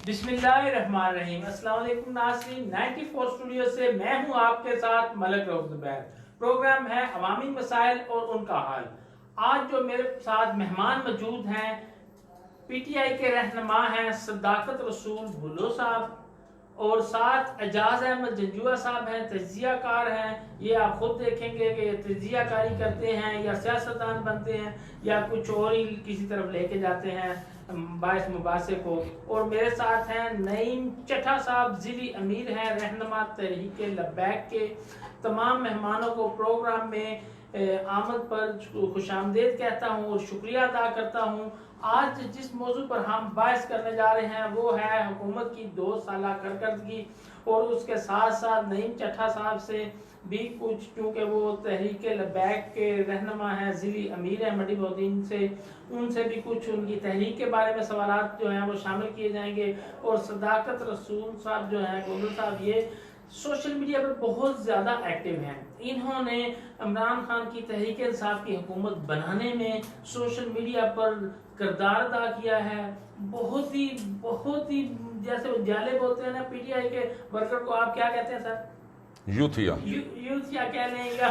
बिस्मिल्लाहिर्रहमानिर्रहीम। अस्सलाम वालेकुम नाज़रीन, 94 स्टूडियो से मैं हूं आपके साथ मलक रऊफ ज़ुबैर। प्रोग्राम है अवामी मसाइल और उनका हल। आज जो मेरे साथ मेहमान मौजूद हैं, पीटीआई के रहनुमा हैं सदाकत रसूल भुल्लो साहब, और साथ एजाज अहमद जंजुआ साहब हैं, तजियाकार हैं। ये आप खुद देखेंगे कि तजियाकारी करते हैं या सियासतदान बनते हैं या कुछ और ही किसी तरफ लेके जाते हैं बाइस मुबासे को। और मेरे साथ हैं नईम चट्टा साहब, ज़िली अमीर हैं, रहनुमा तहरीक लब्बैक के। तमाम मेहमानों को प्रोग्राम में आमद पर खुशामदीद कहता हूँ और शुक्रिया अदा करता हूँ। आज जिस मौजू पर हम बहस करने जा रहे हैं वो है हुकूमत की 2 साला कारकर्दगी, और उसके साथ साथ नईम चट्टा साहब से भी कुछ, क्योंकि वो तहरीक लब्बैक के रहनुमा हैं, ज़िली अमीर हैं मंडी बौदीन से, उनसे भी कुछ उनकी तहरीक के बारे में सवालात जो हैं वो शामिल किए जाएंगे। और सदाकत रसूल साहब जो हैं गोलू साहब, ये सोशल मीडिया पर बहुत ज़्यादा एक्टिव हैं। इन्होंने इमरान खान की तहरीक इंसाफ की हुकूमत बनाने में सोशल मीडिया पर किरदार अदा किया है। बहुत ही जैसे वो जाले बोलते हैं ना, पीटीआई के वर्कर को आप क्या कहते हैं सर? यूथिया कह लें, या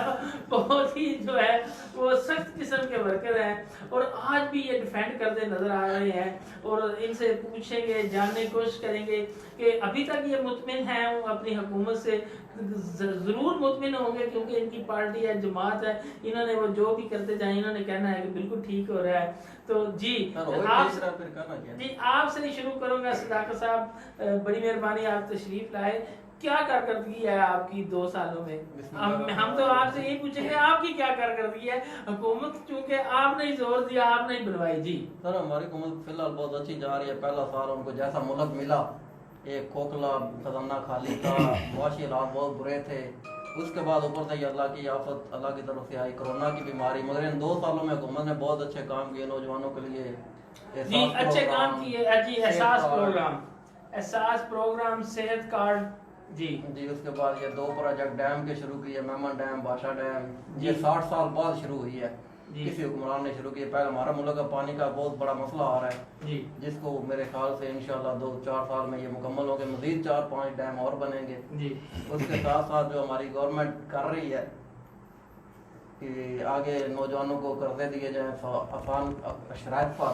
बहुत ही जो है वो सख्त किस्म के वर्कर हैं। और आज भी ये डिफेंड करते नजर आ रहे हैं। और इनसे पूछेंगे, जानने की कोशिश करेंगे कि अभी तक ये मुतमिन हैं वो अपनी हुकूमत से। जरूर मुतमिन होंगे क्योंकि इनकी पार्टी है, जमात है, इन्होंने वो जो भी करते जाए इन्होंने कहना है कि बिल्कुल ठीक हो रहा है। तो जी आपसे ही शुरू करूंगा। सदाकत साहब, बड़ी मेहरबानी, आप तशरीफ लाए। क्या कारकर्दगी है आपकी 2 सालों में? हम तो आपसे यही पूछेंगे आपकी क्या कारकर्दगी है। हुकूमत चूंकि आपने ही जोर दिया, आपने ही बनवाई। जी सर, हमारी हुकूमत फिलहाल बहुत अच्छी जा रही है। पहला साल उनको जैसा मुल्क मिला, एक खोखला खजाना खाली था, मुआशी हालात बहुत बुरे थे। उसके बाद ऊपर से अल्लाह की आफत, अल्लाह की तरफ से आई कोरोना की बीमारी। मगर इन 2 सालों में हुकूमत ने बहुत अच्छे काम किए नौजवानों के लिए। जी अच्छे काम किए जी। एहसास प्रोग्राम, सेहत कार्ड। जी जी उसके बाद ये 2 प्रोजेक्ट डैम के शुरू किए, मेमन डैम, बादशाह डैम। ये 60 साल बाद शुरू हुई है, किसी हुक्मरान ने शुरू किया। पहले हमारा मुल्क का पानी का बहुत बड़ा मसला आ रहा है जी, जिसको मेरे ख्याल से इंशाल्लाह 2-4 साल में ये मुकम्मल होंगे। मजीद 4-5 डैम और बनेंगे जी। उसके साथ साथ जो हमारी गवर्नमेंट कर रही है कि आगे नौजवानों को कर्जे दिए जाए आसान शराइत पर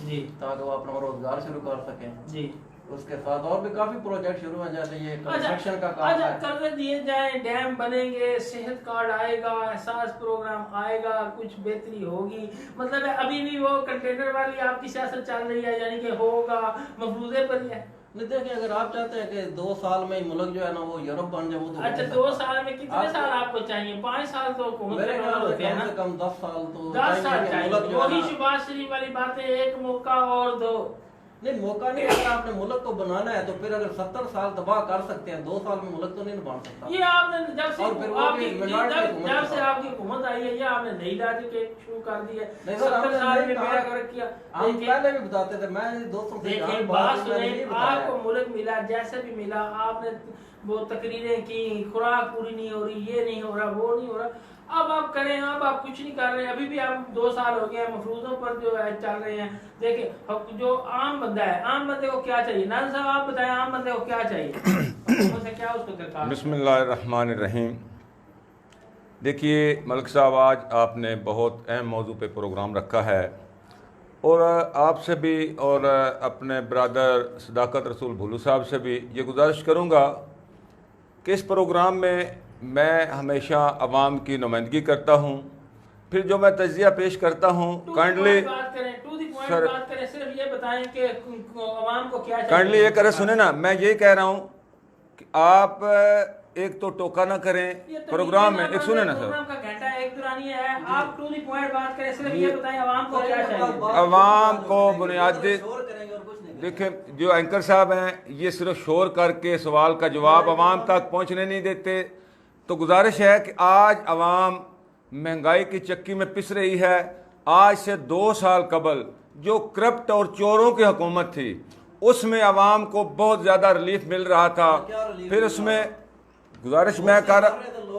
जी, ताकि वो अपना रोजगार शुरू कर सकें जी। उसके साथ और भी काफी प्रोजेक्ट शुरू हैं, जैसे ये कंस्ट्रक्शन का काम है। कर्जे दिए जाए, डैम बनेंगे, सेहत कार्ड आएगा, एहसास प्रोग्राम आएगा, कुछ बेहतरी होगी। मतलब अभी भी वो कंटेनर वाली आपकी सियासत चल रही है, यानी कि होगा मफरूजे पर ही है। नहीं देखिए, अगर आप चाहते हैं कि 2 साल में मुल्क जो है ना वो यूरोप बन जाए, वो तो अच्छा 2 साल में कितने साल आपको चाहिए? 5 साल तो मेरे ख्याल से कम से कम 10 साल तो 10 साल चाहिए। वही शहबाज शरीफ वाली बातें, एक मौका और दो। नहीं मौका नहीं, अगर आपने मुल्क को बनाना है तो फिर अगर 70 साल तबाह कर सकते हैं, 2 साल में मुल्क तो नहीं बन सकता। ये आपने जब से आपकी हुकूमत आई है, ये आपने नई लॉजिक शुरू कर दी है। 70 साल में मेरा कर किया। हम पहले भी बताते थे, मैं दोस्तों से बात सुने, आपको मुल्क मिला, जैसे भी मिला, आपने वो तकरीरें की, खुराक पूरी नहीं हो रही, ये नहीं हो रहा, वो नहीं हो रहा। अब आप करें, अब आप कुछ नहीं कर रहे हैं। अभी भी आप 2 साल हो गए हैं, मफरूजों पर जो है चल रहे हैं। देखिए जो आम बंदा है, आम बंदे को क्या चाहिए? नाज़ साहब आप बताएं, आम बंदे को क्या चाहिए? से क्या उसको दरकार? बिस्मिल्लाहिर्रहमानिर्रहीम। देखिए मलिक साहब, आज आपने बहुत अहम मौजू पे प्रोग्राम रखा है, और आपसे भी और अपने ब्रदर सदाकत रसूल भुल्लो साहब से भी ये गुजारिश करूँगा कि इस प्रोग्राम में मैं हमेशा अवाम की नुमाइंदगी करता हूँ। फिर जो मैं तजिया पेश करता हूँ, काइंडली सर सिर्फ ये बताएं कि अवाम को क्या चाहिए। काइंडली ये करें, सुने ना, मैं ये कह रहा हूँ कि आप एक तो टोका ना करें प्रोग्राम में। एक सुने ना सर, का घंटा एक दुरानी है, आप टू द पॉइंट बात करें, सिर्फ ये बताएं अवाम को क्या चाहिए। अवाम को बुनियादी देखें, जो एंकर साहब हैं ये सिर्फ शोर करके सवाल का जवाब अवाम तक पहुँचने नहीं देते। तो गुजारिश है कि आज अवाम महंगाई की चक्की में पिस रही है। आज से 2 साल कबल जो करप्ट और चोरों की हुकूमत थी, उसमें अवाम को बहुत ज़्यादा रिलीफ मिल रहा था। फिर उसमें गुजारिश मैं कर,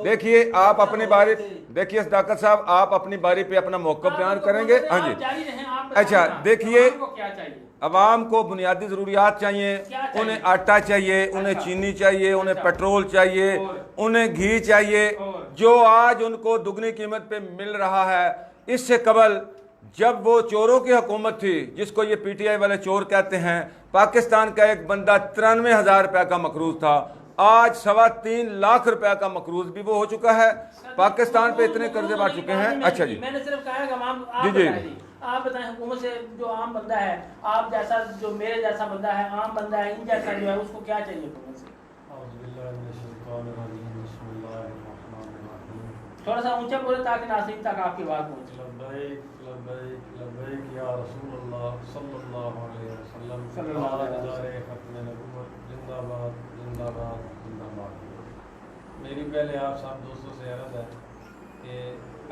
देखिए आप अपनी बारी, देखिए सदाकत साहब आप अपनी बारी पे अपना मौक़िफ़ बयान करेंगे। हाँ जी, अच्छा देखिए, अवाम को बुनियादी ज़रूरियात चाहिए, उन्हें आटा चाहिए, उन्हें चीनी चाहिए, उन्हें पेट्रोल चाहिए, उन्हें घी चाहिए, जो आज उनको दुगनी कीमत पे मिल रहा है। इससे कबल जब वो चोरों की हुकूमत थी, जिसको ये पीटीआई वाले चोर कहते हैं, पाकिस्तान का एक बंदा 93,000 रुपये का मकरूज था, आज 3.25 लाख रुपए का मकरूज भी वो हो चुका है। पाकिस्तान पे इतने कर्जे बढ़ चुके हैं। अच्छा जी, मैंने सिर्फ कहा जी जी, आप बताएं हुकूमत से जो आम बंदा है, आप जैसा जो मेरे जैसा बंदा है, आम बंदा है, इन जैसा जो है, उसको क्या चाहिए हुकूमत से? थोड़ा सा ऊंचा बोले ताकि नाज़रीन तक आपकी बात पहुंचे। मेरी पहले आप सब दोस्तों से अर्ज़ है कि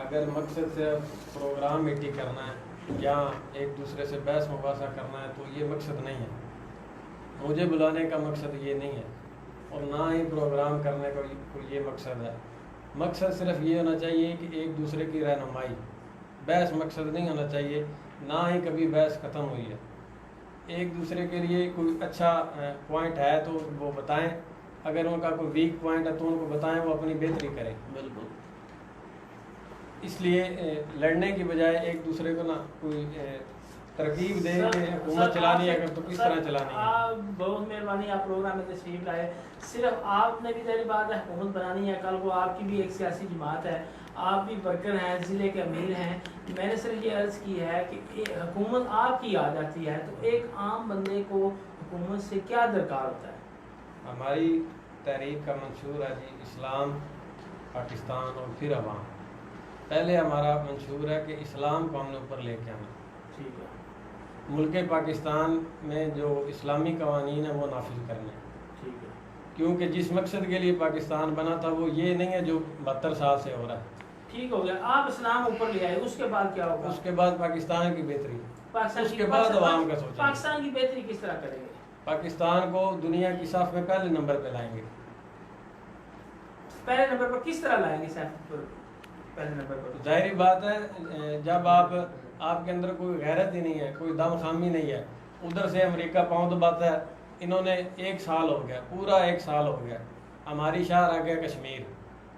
अगर मकसद से प्रोग्राम मीटिंग करना है या एक दूसरे से बहस मुबासा करना है तो ये मकसद नहीं है। मुझे बुलाने का मकसद ये नहीं है और ना ही प्रोग्राम करने का कोई ये मकसद है। मकसद सिर्फ ये होना चाहिए कि एक दूसरे की रहनुमाई, बहस मकसद नहीं होना चाहिए, ना ही कभी बहस ख़त्म हुई है। एक दूसरे के लिए कोई अच्छा पॉइंट है तो वो बताएं, अगर उनका कोई वीक पॉइंट है तो उनको बताएं, वो अपनी बेहतरी करें। बिल्कुल, इसलिए लड़ने की बजाय एक दूसरे को ना कोई तरकीब दे कि हुकूमत चलानी है तो किस तरह चलानी है। बहुत मेहरबानी, आप प्रोग्राम में तशरीफ लाए। सिर्फ आपने भी तेरी बात है हुकूमत बनानी है, कल को आपकी भी एक सियासी जमात है, आप भी वर्कर हैं, ज़िले के अमीर हैं। मैंने सिर्फ ये अर्ज़ की है कि हुकूमत आपकी आ जाती है तो एक आम बंदे को हुकूमत से क्या दरकार होता है? हमारी तहरीक का मंशूर है जी, इस्लाम, पाकिस्तान और फिर अवाम। पहले हमारा मंशूर है कि इस्लाम को हमने ऊपर लेके आना। ठीक है। मुल्क पाकिस्तान में जो इस्लामी कवानीन है वो नाफिज करने। ठीक है। क्योंकि जिस मकसद के लिए पाकिस्तान बना था वो ये नहीं है जो 72 साल से हो रहा है। ठीक हो गया, आप इस्लाम ऊपर ले आए, उसके बाद क्या होगा? उसके बाद पाकिस्तान की बेहतरी, उसके बाद अवाम का सोचेंगे। पाकिस्तान की बेहतरी किस तरह करेंगे? पाकिस्तान को दुनिया की साफ में पहले नंबर पे लाएंगे। पहले नंबर पर किस तरह लाएंगे साहब? पहले नंबर पर जाहिर बात है, जब आपके अंदर कोई गैरत ही नहीं है, कोई दम खामी नहीं है, उधर से अमेरिका पाँव दबाता है। इन्होंने 1 साल हो गया, पूरा 1 साल हो गया, हमारी शहर आ गया कश्मीर।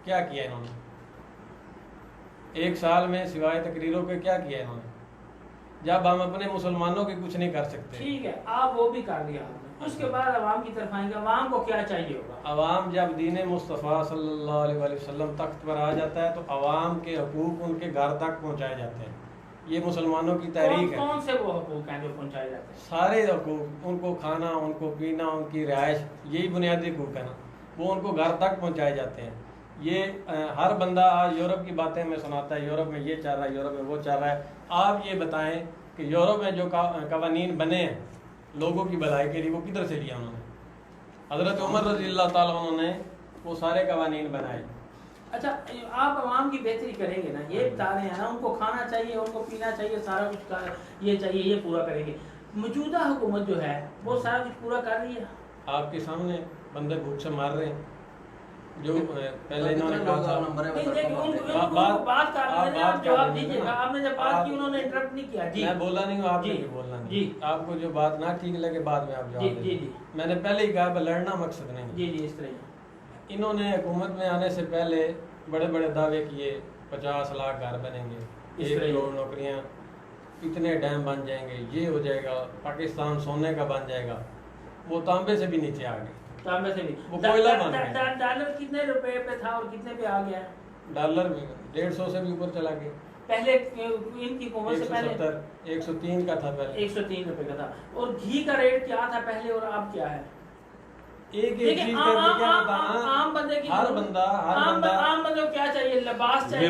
क्या किया इन्होंने 1 साल में सिवाय तकरीरों के? क्या किया इन्होंने? जब हम अपने मुसलमानों की कुछ नहीं कर सकते। ठीक है, आप वो भी कर लिया आपने, उसके बाद अवाम की तरफ आएंगे। अवाम को क्या चाहिए होगा? अवाम जब दीन मुस्तफ़ा सल्लल्लाहु अलैहि वसल्लम तख्त पर आ जाता है तो अवाम के हकूक़ उनके घर तक पहुँचाए जाते हैं। ये मुसलमानों की तहरीक है। कौन से वो हकूक़ हैं जो पहुँचाए जाते हैं? सारे हकूक़, उनको खाना, उनको पीना, उनकी रिहाइश, यही बुनियादी हकूक़ है ना, वो उनको घर तक पहुँचाए जाते हैं। ये हर बंदा आज यूरोप की बातें में सुनाता है, यूरोप में ये चल रहा है, यूरोप में वो चल रहा है। आप ये बताएं कि यूरोप में जो कवानीन बने हैं लोगों की भलाई के लिए, वो किधर से लिया उन्होंने? हज़रत उमर रज़ियल्लाहु ताला उन्होंने वो सारे कवानीन बनाए। अच्छा, आप अवाम की बेहतरी करेंगे ना, ये बता रहे हैं ना, उनको खाना चाहिए, उनको पीना चाहिए, सारा कुछ ये चाहिए, ये पूरा करेंगे। मौजूदा हुकूमत जो है वो सारा कुछ पूरा कर रही है। आपके सामने बंदे भूख से मार रहे हैं। जो पहले इन्होंने कहा था, बात कर रहे हैं, आप जवाब दीजिएगा। आपने जब बात की उन्होंने इंटरप्ट नहीं किया। जी, मैं बोला नहीं हूँ, आपने भी बोलना नहीं। जी, आपको जो बात ना ठीक लगे बाद में आप जवाब दीजिए। जी, मैंने पहले ही कहा लड़ना मकसद नहीं। जी जी, इस तरह इन्होंने हुकूमत में आने से पहले बड़े बड़े दावे किए, 50 लाख घर बनेंगे, 1 करोड़ नौकरियाँ, इतने डैम बन जाएंगे, ये हो जाएगा, पाकिस्तान सोने का बन जाएगा। वो तांबे से भी नीचे आ गए। तांबे से भी वो कोयला बन गया। डॉलर कितने रुपए पे था और कितने पे आ गया? डॉलर 150 से भी ऊपर चला गया। पहले इनकी हुकूमत से पहले 103 का था, पहले 103 रुपए का था। और घी का रेट क्या था पहले और अब क्या है? एक चीज क्या बताना, आम बंदे की, हर बंदा आम बंदे को क्या चाहिए? लिबास चाहिए,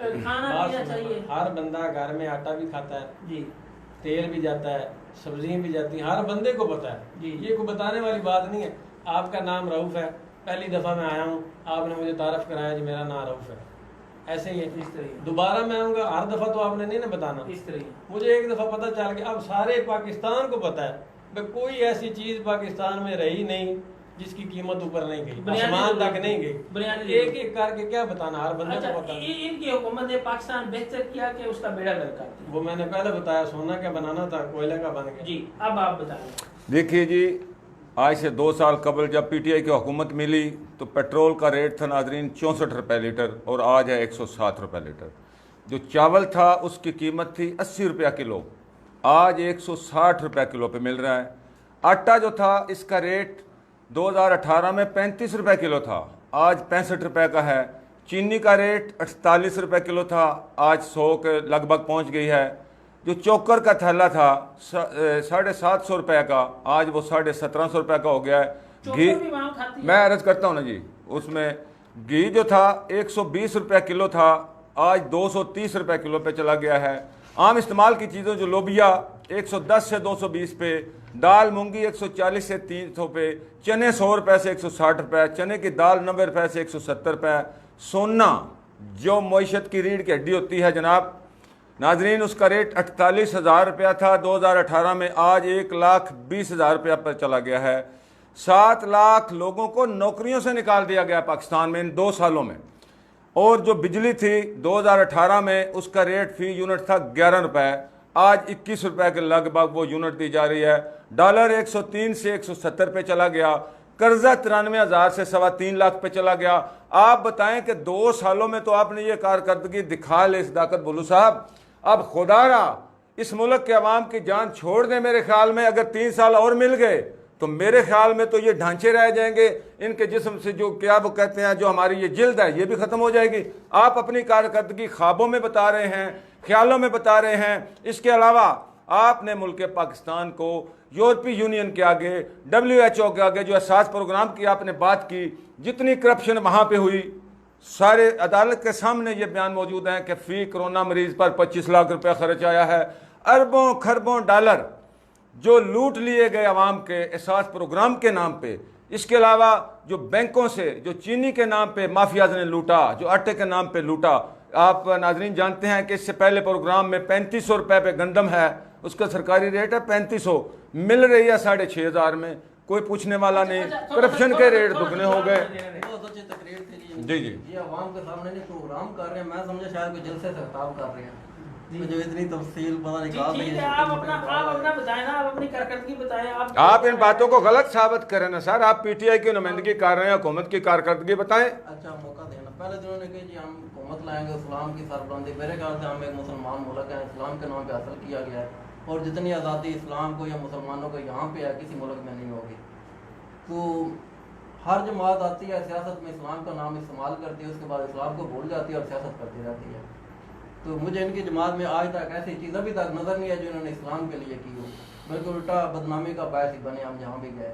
खाना पीना चाहिए। हर बंदा घर में आटा भी खाता है जी, तेल भी जाता है, सब्जियां भी जाती हैं, हर बंदे को पता है जी। ये कोई बताने वाली बात नहीं है। आपका नाम रऊफ है, पहली दफ़ा मैं आया हूँ, आपने मुझे तारफ़ कराया जी मेरा नाम रऊफ है, ऐसे ही है। इस तरह दोबारा मैं आऊँगा, हर दफ़ा तो आपने नहीं ना बताना। इस तरह मुझे एक दफ़ा पता चल गया, अब सारे पाकिस्तान को पता है। कोई ऐसी चीज़ पाकिस्तान में रही नहीं जिसकी कीमत ऊपर नहीं गई, बुनियादी आसमान तक नहीं गई। बुनियादी एक एक करके क्या बताना, हर बंदे अच्छा, को पता। इनकी हुकूमत ने पाकिस्तान बेहतर किया कि उसका बेड़ा गर्क कर दिया? वो मैंने पहले बताया, सोना क्या बनाना था, कोयले का बन गया। जी, अब आप बताएं। देखिए जी, आज से 2 साल कबल जब पीटीआई की हुकूमत मिली तो पेट्रोल का रेट था नाजरीन 64 रुपये लीटर और आज है 107 रुपये लीटर। जो चावल था उसकी कीमत थी 80 रुपया किलो, आज 160 रुपये किलो पे मिल रहा है। आटा जो था इसका रेट 2018 में 35 रुपये किलो था, आज 65 रुपये का है। चीनी का रेट 48 रुपये किलो था, आज 100 के लगभग पहुंच गई है। जो चोकर का थैला था 750 रुपये का, आज वो 1750 रुपये का हो गया है। घी मैं अर्ज करता हूँ ना जी, उसमें घी जो था 120 रुपये किलो था, आज 230 रुपये किलो पे चला गया है। आम इस्तेमाल की चीज़ों जो लोबिया 110 से 220 पे, दाल मूंगी 140 से 300 पे, चने 100 रुपये से 160 रुपये, चने की दाल 90 रुपये से 170 रुपये। सोना जो मईशत की रीढ़ की हड्डी होती है जनाब नाजरीन, उसका रेट 48,000 रुपया था 2018 में, आज 1,20,000 रुपया पर चला गया है। 7 लाख लोगों को नौकरियों से निकाल दिया गया पाकिस्तान में इन 2 सालों में। और जो बिजली थी 2018 में उसका रेट फी यूनिट था 11 रुपये, आज 21 रुपये के लगभग वो यूनिट दी जा रही है। डॉलर 103 से 170 पे चला गया। कर्जा 93,000 से 3.25 लाख पे चला गया। आप बताएं कि 2 सालों में तो आपने ये कारकर्दगी दिखा ले सदाकत बुल्लू साहब। अब खुदारा इस मुल्क के अवाम की जान छोड़ दें। मेरे ख्याल में अगर 3 साल और मिल गए तो मेरे ख्याल में तो ये ढांचे रह जाएंगे, इनके जिस्म से जो क्या वो कहते हैं जो हमारी ये जिल्द है ये भी ख़त्म हो जाएगी। आप अपनी कारकर्दगी ख्वाबों में बता रहे हैं, ख्यालों में बता रहे हैं। इसके अलावा आपने मुल्क पाकिस्तान को यूरोपीय यूनियन के आगे, WHO के आगे जो एहसास प्रोग्राम की आपने बात की, जितनी करप्शन वहाँ पे हुई, सारे अदालत के सामने ये बयान मौजूद हैं कि फ़ी कोरोना मरीज पर 25 लाख रुपया खर्च आया है। अरबों खरबों डॉलर जो लूट लिए गए अवाम के एहसास प्रोग्राम के नाम पे। इसके अलावा जो बैंकों से जो चीनी के नाम पे माफियाज ने लूटा, जो आटे के नाम पे लूटा। आप नाजरीन जानते हैं कि इससे पहले प्रोग्राम में 3500 रुपये पे गंदम है, उसका सरकारी रेट है 3500, मिल रही है 6,500 में, कोई पूछने वाला नहीं। करप्शन के रेट दुगने हो गए। बहुत अच्छी तकरीर थी जी जी ये अवाम के सामने नहीं प्रोग्राम कर रहे हैं, मैं समझा शायद कोई जलसे से खिताब कर रहे हैं। मुझे इतनी तफसील पता नहीं कहाँ ठीक है, आप अपना बताएं ना, आप अपनी कारकर्दगी बताएं। आप इन बातों को गलत साबित करें ना सर। आप पीटीआई की नुमाइंदगी कर रहे हैं, हुकूमत की कारकर्दगी बताएं। अच्छा मौका देना। पहले तो उन्होंने कहा जी हम हुकूमत लाएंगे, इस्लाम की सरबलंदी। मेरे ख्याल से हम एक मुसलमान मुल्क है, इस्लाम के नाम पे हासिल किया गया है, और जितनी आज़ादी इस्लाम को या मुसलमानों को यहाँ पे है किसी मुल्क में नहीं होगी। तो हर जमात आती है, सियासत में इस्लाम का नाम इस्तेमाल करती है, उसके बाद इस्लाम को भूल जाती है और सियासत करती रहती है। तो मुझे इनकी जमात में आज तक ऐसी चीज़ अभी तक नज़र नहीं है जो इन्होंने इस्लाम के लिए की हो, बल्कि उल्टा बदनामी का बायस ही बने हम जहाँ भी गए।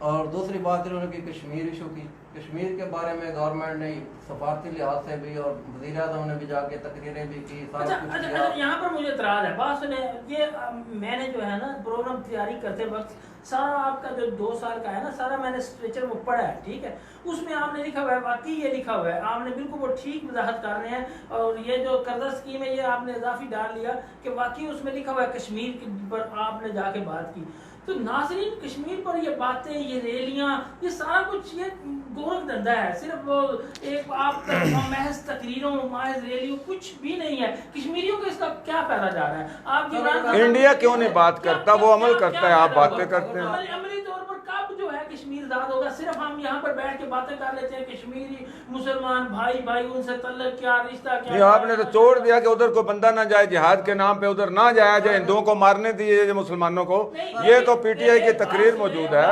और दूसरी बात इन्होंने की कश्मीर इशू की। कश्मीर के बारे में गवर्नमेंट ने सफारती लिहाज से भी और वज़ीर आज़म ने भी जाके तकरीरें भी की, सारा कुछ किया। यहाँ पर मुझे इतराज़ है, बात सुने। ये मैंने जो है ना प्रोग्राम तैयारी करते वक्त सारा आपका जो 2 साल का है ना, सारा मैंने स्ट्रेचर में पढ़ा है, ठीक है। उसमें आपने लिखा हुआ है, वाकई ये लिखा हुआ है, आपने बिल्कुल वो ठीक वजाहत कर रहे हैं। और ये जो कर्जा स्कीम है ये आपने इजाफी डाल लिया कि वाकई उसमें लिखा हुआ है कश्मीर पर आपने जाके बात की। तो नाज़रीन, कश्मीर पर ये बातें, ये रैलियां, ये सारा कुछ ये गोरख धंधा है। सिर्फ वो एक आप महज तकरीरों, महज रैलियों, कुछ भी नहीं है। कश्मीरियों को इसका क्या फायदा जा रहा है? आप इंडिया क्यों नहीं बात करता, वो अमल करता है, आप बातें करते हैं। अमली तौर पर कब जो है कश्मीर आजाद होगा? सिर्फ हम यहाँ पर बैठ के बातें कर लेते हैं, कश्मीरी मुसलमान भाई भाई उनसे तल्लक क्या, रिश्ता क्या। ये आपने तो छोड़ दिया कि उधर को बंदा ना जाए, जिहाद के नाम पे उधर ना जाया जाए, हिंदुओं को मारने दिए मुसलमानों को। ये तो पीटीआई की तकरीर मौजूद है।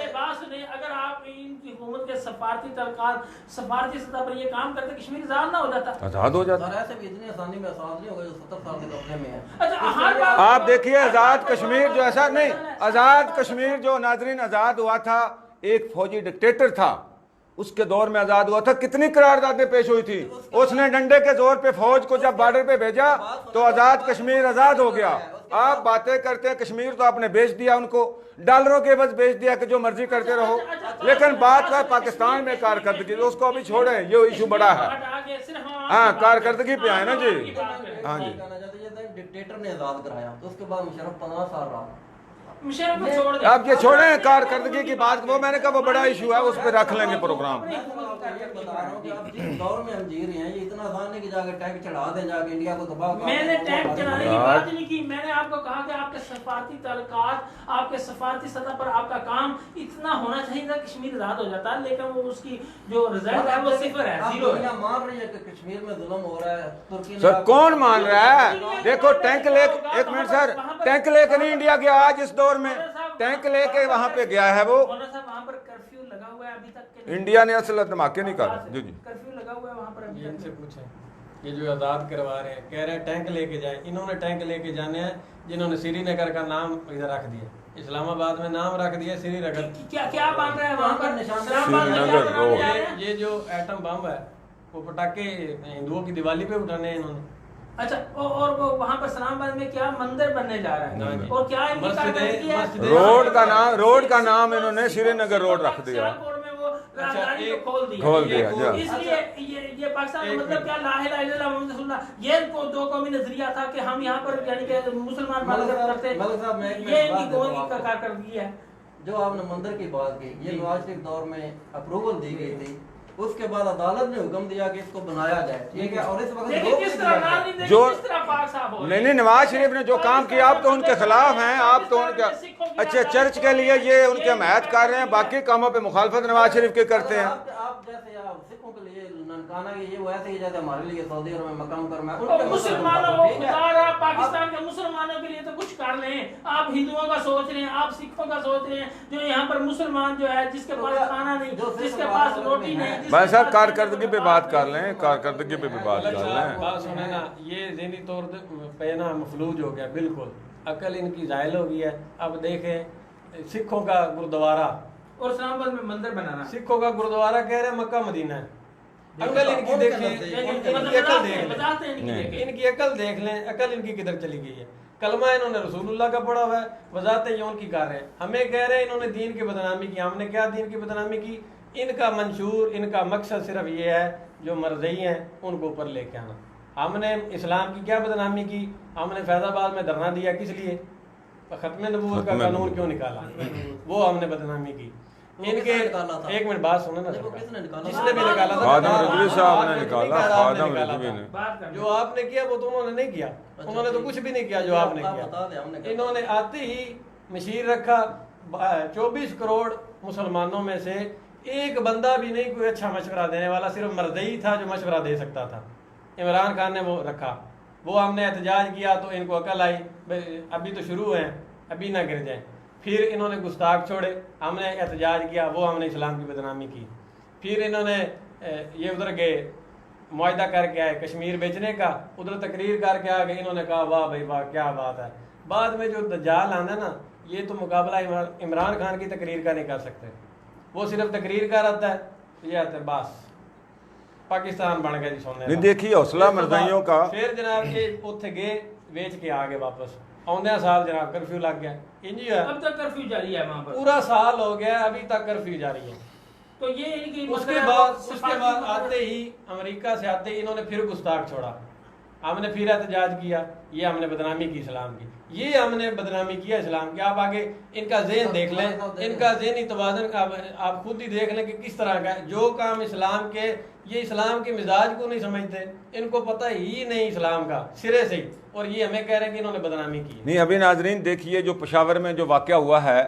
बात सुने, अगर आप इनकी हुकूमत के सफारती तलकार, सफारती सतह पर ये काम करते, कश्मीर आजाद ना हो जाता? आजाद हो जाता। ऐसे भी इतनी आसानी में आजाद नहीं होगा जो 70 साल के कब्जे में है। अच्छा, आप देखिए आजाद कश्मीर जो ऐसा नहीं, आजाद कश्मीर जो नाजरीन आजाद हुआ था, एक फौजी डिक्टेटर था, उसके दौर में आजाद हुआ था। कितनी करारदादें पेश हुई थी। उसने डंडे के जोर पे फौज को जब बॉर्डर पे भेजा तो आजाद कश्मीर आजाद हो गया। आप बातें करते हैं कश्मीर तो आपने बेच दिया, उनको डॉलरों के बस बेच दिया कि जो मर्जी करते रहो। लेकिन बात है पाकिस्तान में कारकर्दगी, तो उसको अभी छोड़े, ये इशू बड़ा है। हाँ, कारकर्दगी पे आए ना जी। हाँ जी, डिक्टेटर ने आजाद कराया तो उसके बाद मुशर्रफ 15 साल रहा। मुशर्रफ को छोड़ दें। आप ये छोड़ें कारकर्दगी की बात, वो मैंने कहा वो बड़ा इशू है, उस पर रख लेंगे प्रोग्राम। मैं तो आपको ये बता रहा हूं कि आप जिस दौर में हम जी रहे हैं, ये इतना आसान नहीं कि जाके टैंक चढ़ा दें, जाके इंडिया को दबाव। मैंने टैंक चलाने की बात नहीं की, मैंने आपको कहा कि आपके सफारती ताल्लुकात, आपके सफारती सतह पर आपका काम इतना होना चाहिए था, कश्मीर आजाद हो जाता, लेकिन वो उसकी जो रिजल्ट है वो सिफर है, जीरो है। मान रही है कि कश्मीर में जुल्म हो रहा है, तुर्की सर कौन मान रहा है? देखो टैंक ले, एक मिनट सर, टैंक लेके नहीं इंडिया गया आज इस दौर में, टैंक लेके वहां पे गया है वो। वहां पर कर्फ्यू लगा हुआ है अभी तक के, इंडिया ने असल धमाके नहीं कर जी जी कर्फ्यू लगा हुआ है वहां पर अभी ये तक। इनसे पूछें, ये जो आज़ाद करवा रहे हैं, कह रहे हैं टैंक लेके जाए, इन्होंने टैंक लेके जाने हैं जिन्होंने श्रीनगर का नाम इधर रख दिया, इस्लामाबाद में नाम रख दिया श्रीनगर। क्या क्या बन रहा है वहां पर? इस्लामाबाद में क्या श्रीनगर बनाने जा रहे हैं? ये जो एटम बम है वो पटाखे हिंदुओं की दिवाली पे उठाने हैं इन्होंने। अच्छा, और वो वहां पर इस्लामाबाद में क्या मंदिर बनने जा रहा है, और क्या इनकी मस्जिद है, कारकर्दगी है? मस्जिद है। रोड का नाम इन्होंने श्रीनगर रोड रख दिया। सियालकोट में वो राजधानी को खोल खोल दिया, दिया। जा। इसलिए ये पाकिस्तान का मतलब क्या, ला इलाहा इल्लल्लाह मुहम्मद रसूलुल्लाह, ये को दो कौमी नजरिया था कि हम यहाँ पर यानी कि मुसलमान मदद करते, मलिक साहब, मैं एक ये मिनट इनकी बात कौन देता की हूं कारकर्दगी है। जो आपने मंदिर की बात की, ये नवाज शरीफ दौर में अप्रूवल दी गई थी, उसके बाद अदालत ने हुक्म दिया कि इसको बनाया जाए, ठीक है, और इस वक्त देखिए रोक किस भी तरह दिया गया। नाज़रीन, जो- देखिए किस तरह पाक साहब हो रहे हैं। नहीं नवाज शरीफ ने जो काम किया आप तो उनके खिलाफ हैं, आप तो उनके अच्छे चर्च के लिए ये उनकी हमायत कर रहे हैं, बाकी कामों पे मुखालफत नवाज शरीफ के करते हैं। आप जैसे आप सिखों के लिए ननकाना के ये वो ऐसे ही जैसे हमारे लिए सऊदी अरब में मकाम कर, मैं और मुसलमानों को खुदा पाकिस्तान के मुसलमानों के लिए तो कुछ कर रहे हैं, आप हिंदुओं का सोच रहे हैं, आप सिखों का सोच रहे हैं, जो यहाँ पर मुसलमान जो है जिसके पास खाना नहीं, जिसके पास रोटी नहीं, जिसके भाई साहब पास- कारकर्दगी पे बात कर लें, कारकर्दगी पे भी बात कर लें। बात सुने ना, ये ज़हनी तौर पे ना मफलूज हो गया, बिल्कुल अकल इनकी जायल हो गई है। अब देखें सिखों का गुरुद्वारा और इस्लामाबाद में मंदिर बनाना, सिखों का गुरुद्वारा कह रहे हैं मक्का मदीना है। अकल इनकी देखें, इनकी अकल देख लें, बताते हैं इनकी देखें। इनकी अकल देख लें, अकल इनकी किधर चली गई है। कलमा इन्होंने रसूलुल्लाह का पढ़ा हुआ है, वजात ये उनकी कर रहे हैं, हमें कह रहे हैं इन्होंने दीन की बदनामी की। हमने क्या दीन की बदनामी की? इनका मंशूर, इनका मकसद सिर्फ ये है जो मरज़ई हैं उनको ऊपर लेके आना। हमने इस्लाम की क्या बदनामी की? हमने फैजाबाद में धरना दिया, किस लिए? खत्म नबूवत का कानून क्यों निकाला, वो हमने बदनामी की। इनके एक मिनट बात सुनो ना, किसने निकाला? जिसने भी निकाला था, खादिम रिजवी साहब ने निकाला, आपने खादिम निकाला रिजवी था। ने। बात करनी। जो आपने किया वो तो उन्होंने नहीं किया, उन्होंने तो कुछ भी नहीं किया जो आपने आप बता दें, हमने किया। क्या इन्होंने आते ही मशीर रखा, 24 करोड़ मुसलमानों में से एक बंदा भी नहीं कोई अच्छा मशवरा देने वाला, सिर्फ मर्दई था जो मशवरा दे सकता था। इमरान खान ने वो रखा, वो हमने एहतजाज किया तो इनको अकल आई अभी तो शुरू हैं, अभी ना गिर जाए। फिर इन्होंने गुस्ताख छोड़े, हमने एहतजाज किया, वो हमने इस्लाम की बदनामी की। फिर इन्होंने ये उधर गए, मुआहदा करके आए कश्मीर बेचने का, उधर तकरीर करके आ गए, इन्होंने कहा वाह भाई वाह क्या बात है। बाद में जो दज्जाल आना ना, ये तो मुकाबला इमरान खान की तकरीर का नहीं कर सकते, वो सिर्फ तकरीर का रहता है, ये आता है बस पाकिस्तान बन गया जी सोने नहीं देखिए हौसला मर्दाइयों का। फिर जनाब के उत्थे गए, बेच के आ गए वापस। आउंदे साल जनाब कर्फ्यू लग गया, इंज ही है, अब तक कर्फ्यू जारी है वहाँ पर, पूरा साल हो गया अभी तक कर्फ्यू जारी है। तो ये इनकी उसके बाद आते ही अमेरिका से आते ही इन्होंने फिर गुस्ताख छोड़ा, हमने फिर एहतजाज किया, ये हमने बदनामी की इस्लाम की, ये हमने बदनामी किया इस्लाम की। आप आगे इनका ज़हन देख लें, इनका ज़हनी तवाज़ुन आप खुद ही देख लें कि किस तरह का है। जो काम इस्लाम के, ये इस्लाम के मिजाज को नहीं समझते, इनको पता ही नहीं इस्लाम का सिरे से ही, और ये हमें कह रहे हैं कि इन्होंने बदनामी की। नहीं अभी नाजरीन देखिए जो पेशावर में जो वाक़या हुआ है,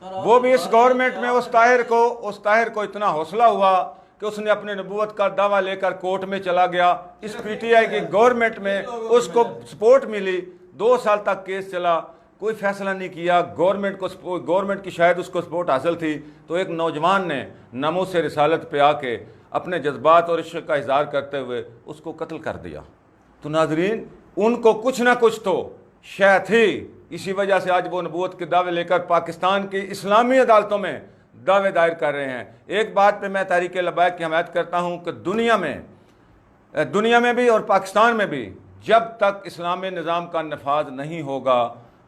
वो भी इस गवर्नमेंट में उस ताहिर को इतना हौसला हुआ कि उसने अपने नबूवत का दावा लेकर कोर्ट में चला गया। इस पीटीआई की गवर्नमेंट में उसको सपोर्ट मिली, 2 साल तक केस चला, कोई फैसला नहीं किया। गवर्नमेंट की शायद उसको सपोर्ट हासिल थी, तो एक नौजवान ने नामूस से रिसालत पे आके अपने जज्बात और इश्क का इजहार करते हुए उसको कत्ल कर दिया। तो नाजरीन उनको कुछ ना कुछ तो शय थी, इसी वजह से आज वो नबूवत के दावे लेकर पाकिस्तान की इस्लामी अदालतों में दावे दायर कर रहे हैं। एक बात पे मैं तहरीक लबैक की हमायत करता हूँ कि दुनिया में भी और पाकिस्तान में भी जब तक इस्लामी निज़ाम का नफाज नहीं होगा,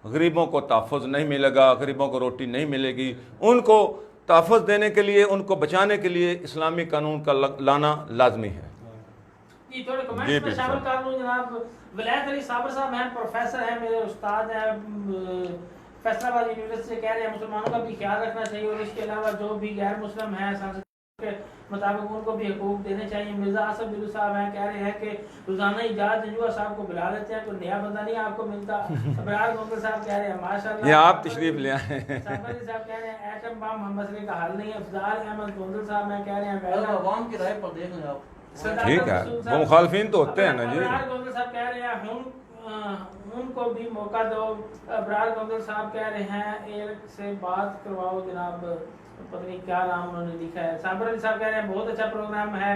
गरीबों को तहफ़्फ़ुज़ नहीं मिलेगा, गरीबों को रोटी नहीं मिलेगी। उनको तहफ़्फ़ुज़ देने के लिए, उनको बचाने के लिए इस्लामी कानून का लाना लाजमी है। जी थोड़े कमेंट्स में शामिल कर लूं जनाब। वलायत अली साबर साहब हैं, प्रोफेसर हैं, मेरे उस्ताद हैं, फैसलाबाद यूनिवर्सिटी से कह रहे हैं मुसलमानों का भी ख्याल रखना चाहिए और इसके अलावा जो भी गैर मुस्लिम हैं संसद के मुताबिक उनको भी हकूक देने चाहिए। मिर्जा आसफ बिलू साहब हैं, कह रहे हैं कि रोजाना इजाज जंजुआ साहब को बुला लेते हैं, कोई नया बंदा नहीं आपको मिलता। अबरार गोंदल साहब कह रहे हैं माशाल्लाह, ये आप तशरीफ ले आए। साहब कह रहे हैं एटम बम मसले का हल नहीं है। अफजाल अहमद गोंदल साहब मैं कह रहे हैं अवाम की राय पर देख लें आप। ठीक है, वो मुखालफिन तो होते हैं ना जी। अबरार गोंदल साहब कह रहे हैं उनको भी मौका दो। अबरार गोंदल साहब कह रहे हैं एक से बात करवाओ जनाब, पता नहीं क्या नाम उन्होंने लिखा है। साबर अली साहब कह रहे हैं बहुत अच्छा प्रोग्राम है,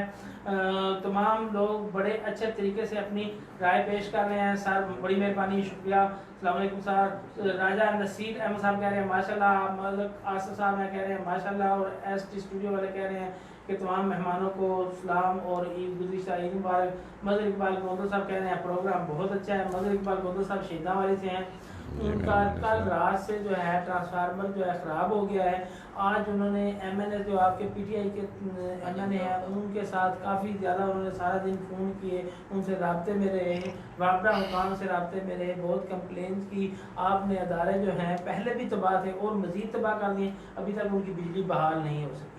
तमाम लोग बड़े अच्छे तरीके से अपनी राय पेश कर रहे हैं सर, बड़ी मेहरबानी, शुक्रिया, अस्सलाम वालेकुम सर। राजा नसीर अहमद साहब कह रहे हैं माशाल्लाह, मलिक आसिफ साहब कह रहे हैं माशाल्लाह, और एसटी स्टूडियो वाले कह रहे हैं कि तमाम मेहमानों को सलाम और ईद गुज़िश्ता ईद मुबारक। मजर इकबाल गोंदल साहब कह रहे हैं प्रोग्राम बहुत अच्छा है। मजर इकबाल गोंदल साहब शेदा वाले से हैं, उनका कल रात से जो है ट्रांसफार्मर जो है ख़राब हो गया है। आज उन्होंने MNA जो आपके PTI के MNA हैं उनके साथ काफ़ी ज़्यादा उन्होंने सारा दिन फ़ोन किए, उनसे रब्ते में रहे, वापडा हुकाम से रब्ते में रहे, बहुत कंप्लेंट की। आपने अदारे जो हैं पहले भी तबाह थे और मज़ीद तबाह कर दिए, अभी तक उनकी बिजली बहाल नहीं हो सकी है।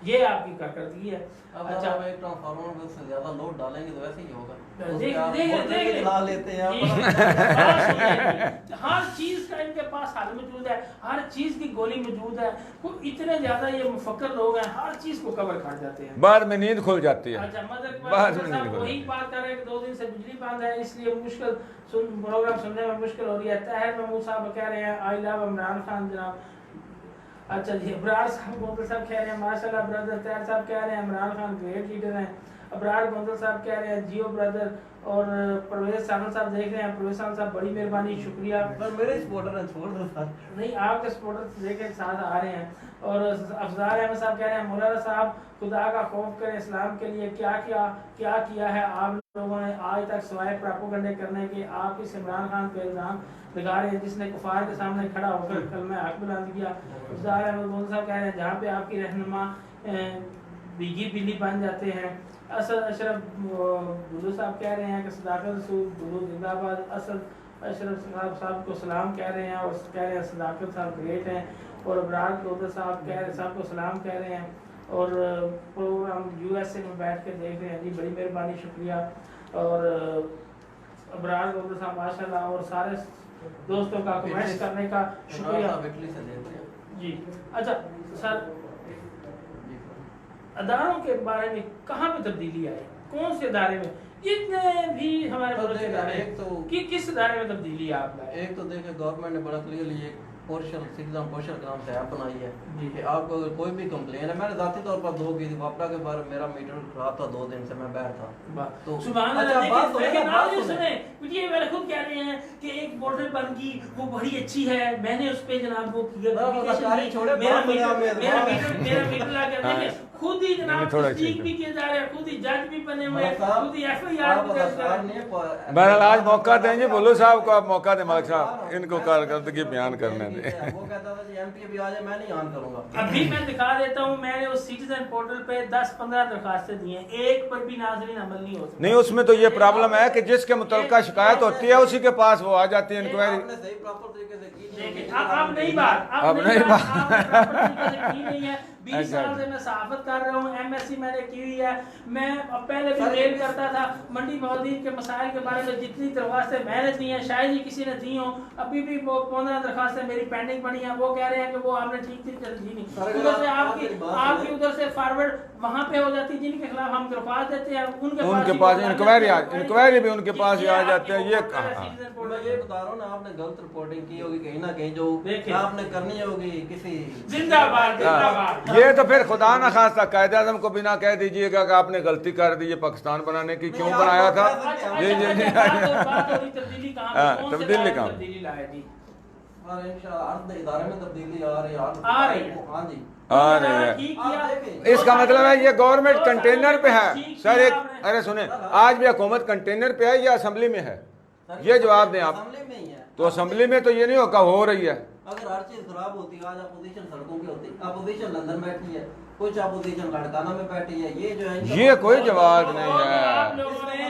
ये आपकी कारकर्दगी है। अच्छा, एक ट्रांसफार्मर में से ज्यादा लोड डालेंगे तो वैसे ही होगा। हर चीज का इनके पास हल मौजूद है, हर चीज की गोली मौजूद है। इतने ज्यादा ये मुफक्कर लोग हैं, हर चीज को कवर कर जाते हैं। बाद में नींद खुल जाती है। अच्छा, मतलब वही बात कर रहे हैं कि 2 दिन से बिजली बंद है, इसलिए मुश्किल प्रोग्राम सुनने में मुश्किल हो रही है। ताहिर महमूद साहब कह रहे हैं आई लव इमरान खान जनाब। अच्छा जी, अबरार साहब गोंदल साहब कह रहे हैं माशाल्लाह ब्रदर। ताहिर साहब कह रहे हैं इमरान खान ग्रेट लीडर हैं। अबरार गोंदल साहब कह रहे हैं जियो ब्रदर। और परवेज सानल साहब देख रहे हैं, परवेज सानल साहब बड़ी मेहरबानी, शुक्रिया। पर मेरे सपोर्टर हैं, छोड़ दो सर। नहीं, आपके सपोर्टर देख के साथ आ रहे हैं। और अफजाल अहमद साहब कह रहे हैं मौलाना साहब खुदा का खौफ करें, इस्लाम के लिए क्या किया है आप लोगों ने आज तक सिवाय प्रोपेगेंडा करने के। आप इस इमरान खान पे इल्ज़ाम लगा रहे हैं जिसने कुफार के सामने खड़ा होकर कलमा हक बुलंद किया। अफजाल अहमद गोंदल साहब कह रहे हैं जहाँ पे आपकी रहनुमा भीगी बिल्ली बन जाते हैं। असद अशरफ बुलू साहब कह रहे हैं कि सदाकत रसूल बुलू जिंदाबाद। असद अशरफ साहब को सलाम कह रहे हैं और कह रहे हैं सदाकत साहब ग्रेट हैं। और अबरार गोंदल साहब कह रहे साहब को सलाम कह रहे हैं और प्रोग्राम USA में बैठ के देख रहे हैं जी, बड़ी मेहरबानी, शुक्रिया। और अबरार गोंदल साहब माशाल्लाह और सारे दोस्तों का कमेंट्स करने का शुक्रिया जी। अच्छा सर, अदारों के बारे में कहाँ पे तब्दीली आई, कौन से अदारे में, जितने भी हमारे तो एक तो किस अदारे में तब्दीली आप लाए? एक तो देखे गवर्नमेंट ने बड़ा क्लियरली एक पोर्शल सिटीजन पोर्शल के नाम से ऐप बनाई है कि आपको अगर कोई भी कंप्लेन है, मैंने जाती तौर पर 2 की थी वापडा के बारे में, मेरा मीटर खराब था 2 दिन से मैं बैठ था। तो सुभान अल्लाह। लेकिन आप ये सुने, ये मेरे खुद कह रहे हैं कि एक पोर्टल बन की वो बड़ी अच्छी है, मैंने उस पे जनाब वो किया, मेरा मीटर लगा खुद ही जनाब तस्दीक भी किए जा रहे हैं, खुद ही जज भी बने हुए हैं, खुद ही FIR भी दर्ज कर रहे हैं। बहरहाल आज मौका देंगे बोलो साहब को, आप मौका दें मलिक साहब, इनको कारकर्दगी बयान करने दें। वो कहता था जी MP भी आ जाए, मैं नहीं ऑन करूंगा। अभी मैं दिखा देता हूँ, मैंने उस सिटीजन पोर्टल पे 10-15 दरखास्तें दी हैं, एक पर भी नाज़रीन अमल नहीं हो सकता। नहीं, उसमें तो ये प्रॉब्लम है कि जिसके मुतल्लिका शिकायत होती है उसी के पास वो आ जाती है इंक्वायरी। आपने सही प्रॉपर तरीके से की नहीं। अब नहीं बात, अब नहीं बात नहीं है। 20 साल से मैं सहाफत कर रहा हूँ, MSc मैंने की हुई है। मैं पहले भी मेल करता था मंडी मौदीन के मसाइल के बारे में, जितनी दरख्वास्तें मैंने दी हैं शायद ही किसी ने दी हो। अभी भी वो 15 दरख्वास्तें मेरी पेंडिंग पड़ी हैं। वो कह रहे हैं कि वो आपने ठीक दी नहीं, उधर से आपकी उधर से फॉरवर्ड वहाँ पे हो जाती, जिनके खिलाफ हम दरख्वास्त देते हैं उनके पास इंक्वायरी भी उनके पास ही आ जाते हैं। ये मैं ये बता रहा हूँ ना, आपने गलत रिपोर्टिंग की होगी कहीं ना कहीं, जो आपने करनी होगी किसी। जिंदाबाद। ये तो फिर खुदा न खास्ता कायदे आज़म को बिना कह दीजिएगा कि आपने गलती कर दी, ये पाकिस्तान बनाने की क्यों बनाया था। तब्दीली कहाँ आ रही है। इसका मतलब है ये गवर्नमेंट कंटेनर पे है सर। एक अरे सुने, आज भी हुकूमत कंटेनर पे है या असेंबली में है, ये जवाब दें आप। तो असेंबली में तो ये नहीं होगा हो रही है। अगर हर चीज खराब होती आज अपोजिशन सड़कों की होती, अपोजिशन लंदन बैठी है, कुछ अपोजिशन लड़काना में बैठी है, ये जो है ये कोई जवाब नहीं वो है।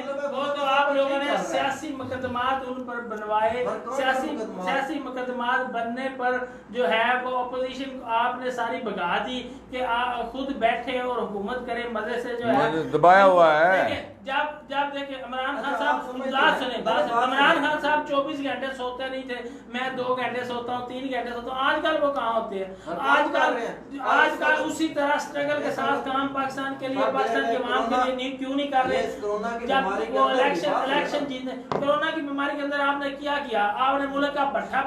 तो आप लोगों ने सियासी मुकदमात उन पर बनवाए, सियासी मुकदमात बनने पर जो है वो अपोजिशन आपने सारी भगा दी कि खुद बैठे और हुकूमत करे मजे से जो है दबाया हुआ है। जब देखिए इमरान खान साहब बात सुने, इमरान खान साहब 24 घंटे सोते नहीं थे, मैं 2 घंटे सोता हूँ, 3 घंटे सोता हूँ। आजकल वो कहाँ होते हैं? आजकल उसी तरह स्ट्रगल के साथ काम पाकिस्तान के लिए, पाकिस्तान के अवाम के लिए नहीं क्यों नहीं कर रहे? जब वो इलेक्शन जीतने, कोरोना की बीमारी के अंदर आपने क्या किया? आपने मुल्क का भट्ठा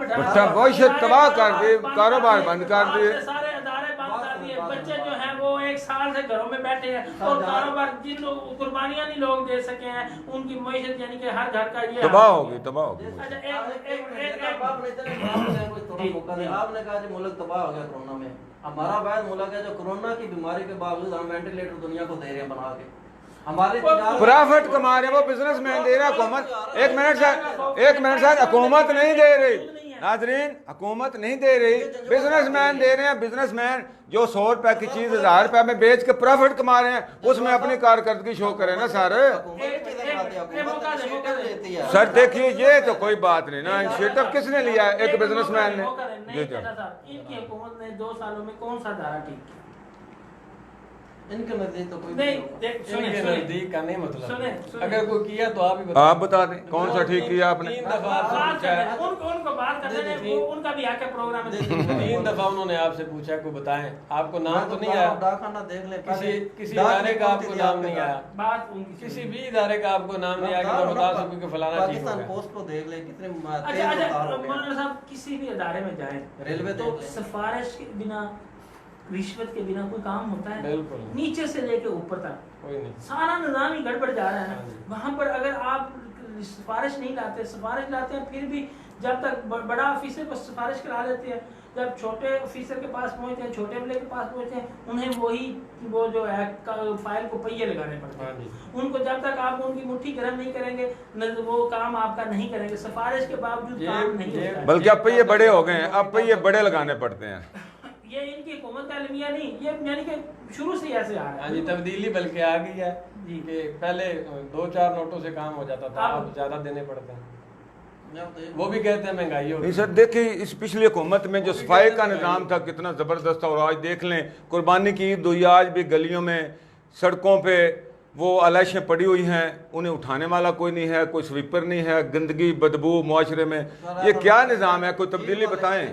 तबाह कर दिए, कारोबार बंद कर दिए, सारे अदारे बंद कर दिए। बच्चे जो हैं वो 1 साल से घरों में बैठे हैं और कारोबार जिन लोग कुर्बानियां नहीं लोग दे सके हैं, उनकी मईशत यानी कि हर घर का ये तबाह होगी, तबाह होगी। अच्छा आपने कहा कि मुल्क तबाह हो गया कोरोना में। हमारा वैध मुल्क है जो कोरोना की बीमारी के बावजूद हम वेंटिलेटर दुनिया को दे रहे हैं बना के। हमारे प्रॉफिट कमा रहे हैं, वो बिजनेसमैन दे रहा है, हुकूमत। एक मिनट सर, हुकूमत नहीं दे रही नाजरीन, हुकूमत नहीं दे रही, बिजनेसमैन दे रहे हैं। बिजनेसमैन जो 100 रुपए की चीज 1000 रुपए में बेच के प्रॉफिट कमा रहे हैं, उसमें अपनी कारकर्दगी शो करें ना सर। सर देखिए ये तो कोई बात नहीं ना, इनिशिएटिव किसने लिया है? एक बिजनेसमैन ने। इनकी हुकूमत ने 2 सालों में कौन सा धारा ठीक किया? इनके नजदीक तो कोई इनके नजदीक का नहीं मतलब। अगर कोई किया तो आप ही आप बता दें कौन सा ठीक किया आपने? 3 दफा उनको बात करने दें, उनका भी आके प्रोग्राम है। 3 दफा उन्होंने आपसे पूछा को बताएं, आपको नाम तो नहीं आया? डाकखाना देख ले, किसी इदारे का आपको नाम नहीं आया? बात किसी भी इदारे का आपको नाम नहीं आया कि मैं बता सकूं कि फलाना ठीक पाकिस्तान है? पोस्ट को देख ले, कितने अच्छा मौलाना साहब किसी भी इदारे में जाएं, रेलवे तो सिफारिश के बिना, रिश्वत के बिना कोई काम होता है? बिल्कुल नीचे से लेके ऊपर तक कोई नहीं, सारा निजाम ही गड़बड़ जा रहा है ना। वहाँ पर अगर आप सिफारिश नहीं लाते, सिफारिश लाते हैं फिर भी जब तक बड़ा ऑफिसर को सिफारिश करा देते हैं, जब छोटे ऑफिसर के पास पहुँचते हैं, छोटे अमले के पास पहुँचते हैं, उन्हें वो जो है फाइल को पहिए लगाने पड़ते हैं। उनको जब तक आप उनकी मुट्ठी गर्म नहीं करेंगे वो काम आपका नहीं करेंगे। सिफारिश के बावजूद काम नहीं होता है। बल्कि अब पहिए बड़े हो गए हैं, अब पहिए बड़े लगाने पड़ते हैं। ये इनकी हुकूमत का अलमिया नहीं, ये यानी कि शुरू से ऐसे आ रहा है। हाँ जी, तब्दीली बल्कि आ गई है जी कि पहले 2-4 नोटों से काम हो जाता था, अब ज्यादा देने पड़ते हैं। वो भी कहते हैं महंगाई हो गई। सर देखिए इस पिछली हुकूमत में जो सफाई का निज़ाम था कितना ज़बरदस्त था, और आज देख लें कुर्बानी की ईद हुई, आज भी गलियों में सड़कों पे वो आलाइशें पड़ी हुई हैं, उन्हें उठाने वाला कोई नहीं है, कोई स्वीपर नहीं है, गंदगी बदबू मुआशरे में। ये क्या निज़ाम है? कोई तब्दीली बताएं।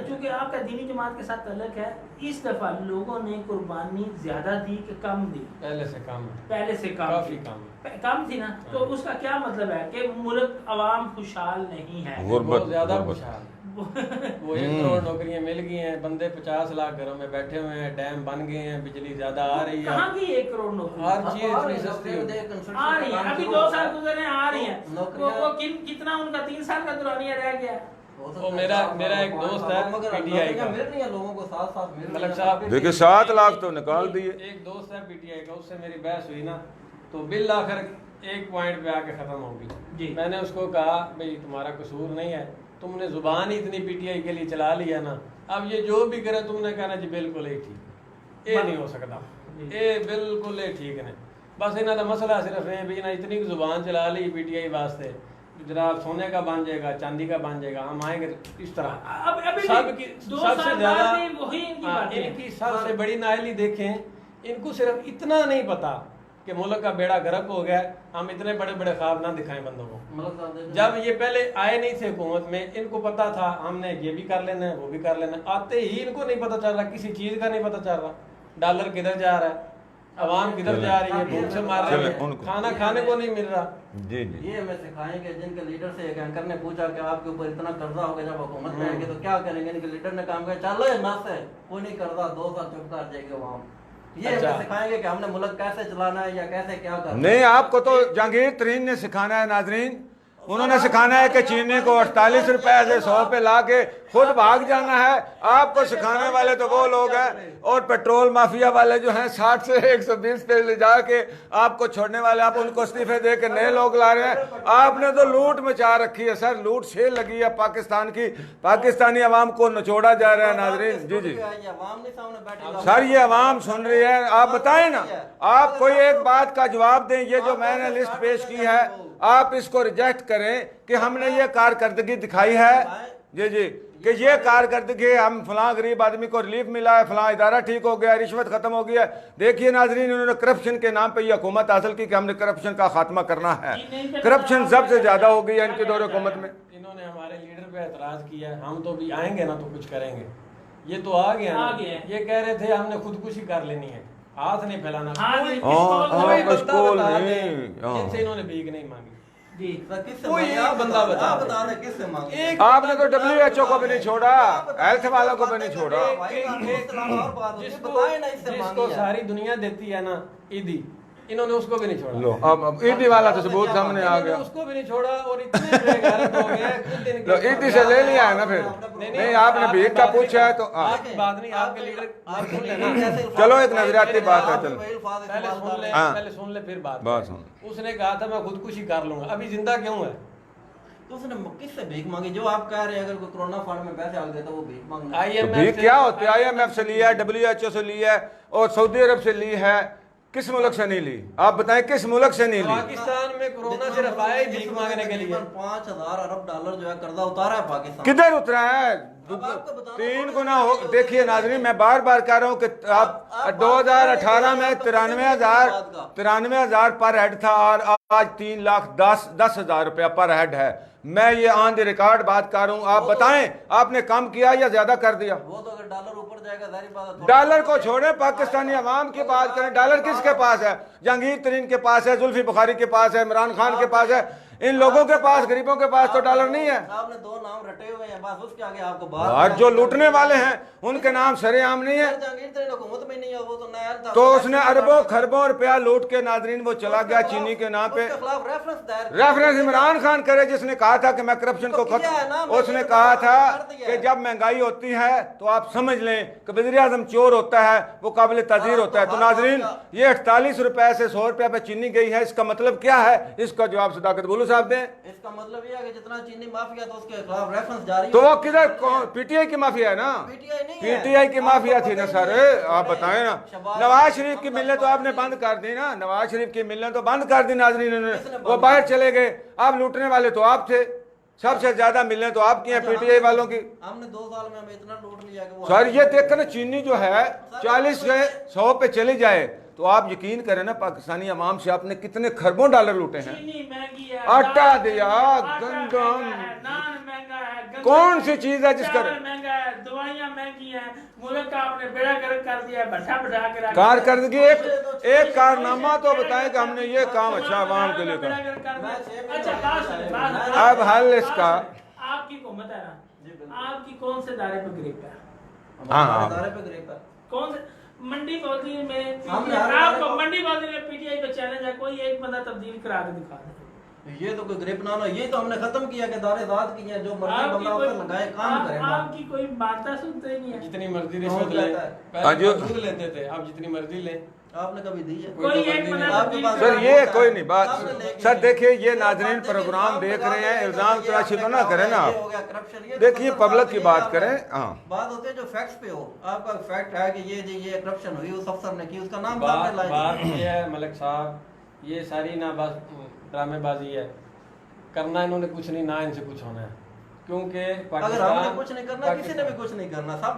चूंकि आपका दीनी जमात के साथ तल्लुक है, इस दफा लोगों ने कुर्बानी ज्यादा दी कि कम दी? पहले से कम काफी कम थी ना। तो उसका क्या मतलब है कि मुल्क अवाम खुशहाल नहीं है, बहुत ज्यादा खुशहाल। वो 1 करोड़ नौकरियां मिल गई हैं, बंदे 50 लाख घरों में बैठे हुए हैं, डैम बन गए हैं, बिजली ज्यादा आ रही है। कहाँ की 1 करोड़ नौकरी? हर चीज इतनी सस्ती आ रही है, अभी 2 साल गुजरे आ रही है। वो कितना उनका 3 साल का दुरानिया रह गया। तो मेरा एक दोस्त है पीटीआई का, मिल रही है लोगों को साथ मलक साहब देखिए 7 लाख तो निकाल दिए। एक दोस्त है पीटीआई का, उससे मेरी बहस हुई ना, तो बिल आखिर एक पॉइंट पे आके खत्म होगी। मैंने उसको कहा भाई तुम्हारा कसूर नहीं है, तुमने जुबान ही इतनी पीटीआई के लिए चला लिया ना, अब ये जो भी करे तुमने कहना जी बिल्कुल ही ठीक, ये नहीं हो सकता, ये बिल्कुल ही ठीक नहीं। बस इन्हों का मसला सिर्फ है भी ना इतनी जुबान चला ली पीटीआई वास्ते, जरा सोने का बन जाएगा, चांदी का बन जाएगा, हम आएंगे इस तरह। सबकी सबसे ज्यादा इनकी सबसे बड़ी नाअहली देखें, इनको सिर्फ इतना नहीं पता कि मुल्क का बेड़ा गर्क हो गया, हम इतने बड़े बड़े ख्वाब ना दिखाएं बंदों को। जब ये पहले आए नहीं थे हुकूमत में, इनको पता था हमने ये भी कर लेना है, वो भी कर लेना है। आते ही इनको नहीं पता चल रहा, किसी चीज का नहीं पता चल रहा, डॉलर किधर जा रहा है, अवाम किधर जा रही है, भूख से मार रही है, खाना खाने को नहीं मिल रहा। जी जी ये हमें सिखाएंगे। जिनके लीडर से एक एंकर ने पूछा कि आपके ऊपर इतना कर्जा हो गया जब हुकूमत में आएंगे तो क्या करेंगे, इनके लीडर ने काम किया चलो ना से कोई नहीं कर्जा 2 साल चुप कर जाएंगे वहाँ। ये हमें सिखाएंगे कि हमने मुल्क कैसे चलाना है या कैसे क्या करना है। नहीं, आपको तो जहांगीर तरीन ने सिखाना है नाजरीन, उन्होंने सिखाना है कि चीनी को 48 रुपए से 100 पे ला के खुद भाग जाना है। आपको सिखाने वाले तो वो लोग हैं, और पेट्रोल माफिया वाले जो हैं 60 से 120 पे ले जाके आपको छोड़ने वाले, आप उनको इस्तीफे दे के नए लोग ला रहे हैं। आपने तो लूट मचा रखी है सर, लूट सेल लगी है पाकिस्तान की, पाकिस्तानी अवाम को निचोड़ा जा रहा है। नाजरीन जी जी सर, ये अवाम सुन रही है, आप बताएं ना, आप कोई एक बात का जवाब दें। ये जो मैंने लिस्ट पेश की है आप इसको रिजेक्ट करें कि हमने ये कारकर्दगी दिखाई है जी जी, कि ये कारकर्दगी, हम फलां गरीब आदमी को रिलीफ मिला है, फलां इदारा ठीक हो गया, रिश्वत खत्म हो गया। देखिए नाजरीन, इन्होंने करप्शन के नाम पे ये हुकूमत हासिल की कि हमने करप्शन का खात्मा करना है। करप्शन सबसे ज्यादा हो गई है इनके दौर हुकूमत में। इन्होंने हमारे लीडर पे एतराज किया है, हम तो भी आएंगे ना तो कुछ करेंगे। ये तो आ गया ना, ये कह रहे थे हमने खुदकुशी कर लेनी है, हाथ नहीं फैलाना, जिनसे इन्होंने भीख नहीं मांगी। कोई एक बंदा बता दे किससे मांगी। आपने तो WHO को भी नहीं छोड़ा, हेल्थ वालों को भी नहीं छोड़ा। जिसको सारी दुनिया देती है ना ईदी, इन्होंने उसको भी नहीं छोड़ा। लो अब ईदी वाला तो सबूत सामने आ गया, उसको भी नहीं छोड़ा। और इतने बेगैरत हो गए खुद दिन लो ईदी से ले लिया है ना फिर। नहीं आपने भीख का पूछा है तो बात नहीं, आपके लीडर चलो एक नजरियाती बात है, चलो पहले सुन ले फिर बात सुन। उसने कहा था मैं खुदकुशी कर लूंगा, अभी जिंदा क्यों है? तो उसने किससे भीख मांगी? जो आप कह रहे हैं अगर कोई कोरोना फंड में पैसे आ गए तो वो भीख मांगना। तो भीख क्या होती है? IMF से ली है, WHO से ली है, और सऊदी अरब से ली है, किस मुल्क से नहीं ली? आप बताएं किस मुल्क से नहीं ली? पाकिस्तान में कोरोना सिर्फ आया ही भीख मांगने के लिए। 5,000 अरब डॉलर जो है कर्जा उतारा है पाकिस्तान। किधर उतरा है? 3 गुना हो। देखिए नाजरीन, मैं बार बार कह रहा हूँ कि आप 2018 में 93,000 पर हेड था और आज 3,10,000 रुपया पर हेड है। मैं ये ऑन द रिकॉर्ड बात कर रहा हूँ। आप बताएं आपने कम किया या ज्यादा कर दिया? वो तो अगर डॉलर ऊपर जाएगा जारी बात है। डॉलर को छोड़े, पाकिस्तानी अवाम की बात करें। डॉलर किसके पास है? जहांगीर तरीन के पास है, जुल्फी बुखारी के पास है, इमरान खान के पास है। इन लोगों के पास, गरीबों के पास तो डॉलर नहीं है। आपने 2 नाम रटे हुए हैं बस, उसके आगे आपको बात। जो लूटने वाले हैं उनके नाम सरेआम नहीं है। जहांगीर तरीन हुकूमत में नहीं है, वो तो नया था। तो उसने अरबों खरबों रुपया लूट के नाजरीन वो चला गया चीनी के नाम पे। रेफरेंस इमरान खान करे, जिसने कहा था कि मैं करप्शन को खत्म, उसने कहा था कि जब महंगाई होती है तो आप समझ लें कि वज़ीर आज़म चोर होता है, वो काबिल ताज़ीर होता है। तो नाजरीन ये 48 रुपए से 100 रुपए पे चीनी गई है, इसका मतलब क्या है? इसका जवाब सदाकत बुलू साहब दें। इसका मतलब ये है कि जितना चीनी माफिया तो उसके खिलाफ रेफरेंस जारी। तो वो किधर? PTI की माफिया है ना, PTI की माफिया थी ना सर। आप बताएं ना, नवाज शरीफ की मिलने तो आपने बंद कर दी ना, नवाज शरीफ की मिलने तो बंद कर दी नाजरीन ने, वो बाहर चले गए। आप लूटने वाले तो आप थे, सबसे ज्यादा मिलने तो आपकी हैं, PTI वालों की। हमने 2 साल में हमें इतना लूट लिया कि वो सर ये देखकर ना चीनी जो है 40 से 100 पे चली जाए तो आप यकीन करें ना, पाकिस्तानी अवाम से आपने कितने खरबों डॉलर लूटे हैं। आटा दिया, गंदम, कौन सी चीज है जिसका महंगा है, दवाइयां महंगी हैं, मुल्क का आपने बेड़ा गर्क कर दिया, बैठा बैठा के कारकर्दगी। एक कारनामा तो बताएं कि हमने ये काम अच्छा अवाम के लिए करा। अब हल इसका, आपकी हुकूमत है ना, आपकी कौन से दायरे पे गिरफ्त है? हाँ दायरे पे गिरफ्त है। कौन से? मंडी बौद्धी में आपको मंडी बौद्धी में PTI पे चैलेंज है, कोई एक बंदा तब्दील करा के दिखा दे। ये तो कोई ग्रिप ना हो, ये तो हमने खत्म किया कि दारेदाद की है, जो मर्जी बंदा उसे लगाए काम करे। आपकी कोई बात सुनते ही नहीं है। जितनी मर्जी रिश्वत ले, पहले लेते थे, अब जितनी मर्जी ले। आपने कभी दी है? कोई एक बंदा सर ये कोई नहीं बात। सर देखिए ये नाजरीन प्रोग्राम देख रहे हैं, इल्जाम तराशी तो ना करें ना आप। देखिए पब्लिक की बात करें। हाँ बात होती है जो फैक्ट्स पे हो, आपका फैक्ट है कि ये करप्शन हुई, उस अफसर ने की, उसका नाम बात ये है मलिक साहब, ये सारी ना बस ड्रामेबाजी है, करना इन्होंने कुछ नहीं, ना इनसे कुछ होना है। क्योंकि पाकिस्तान कुछ नहीं करना, किसी ने भी कुछ नहीं करना, सब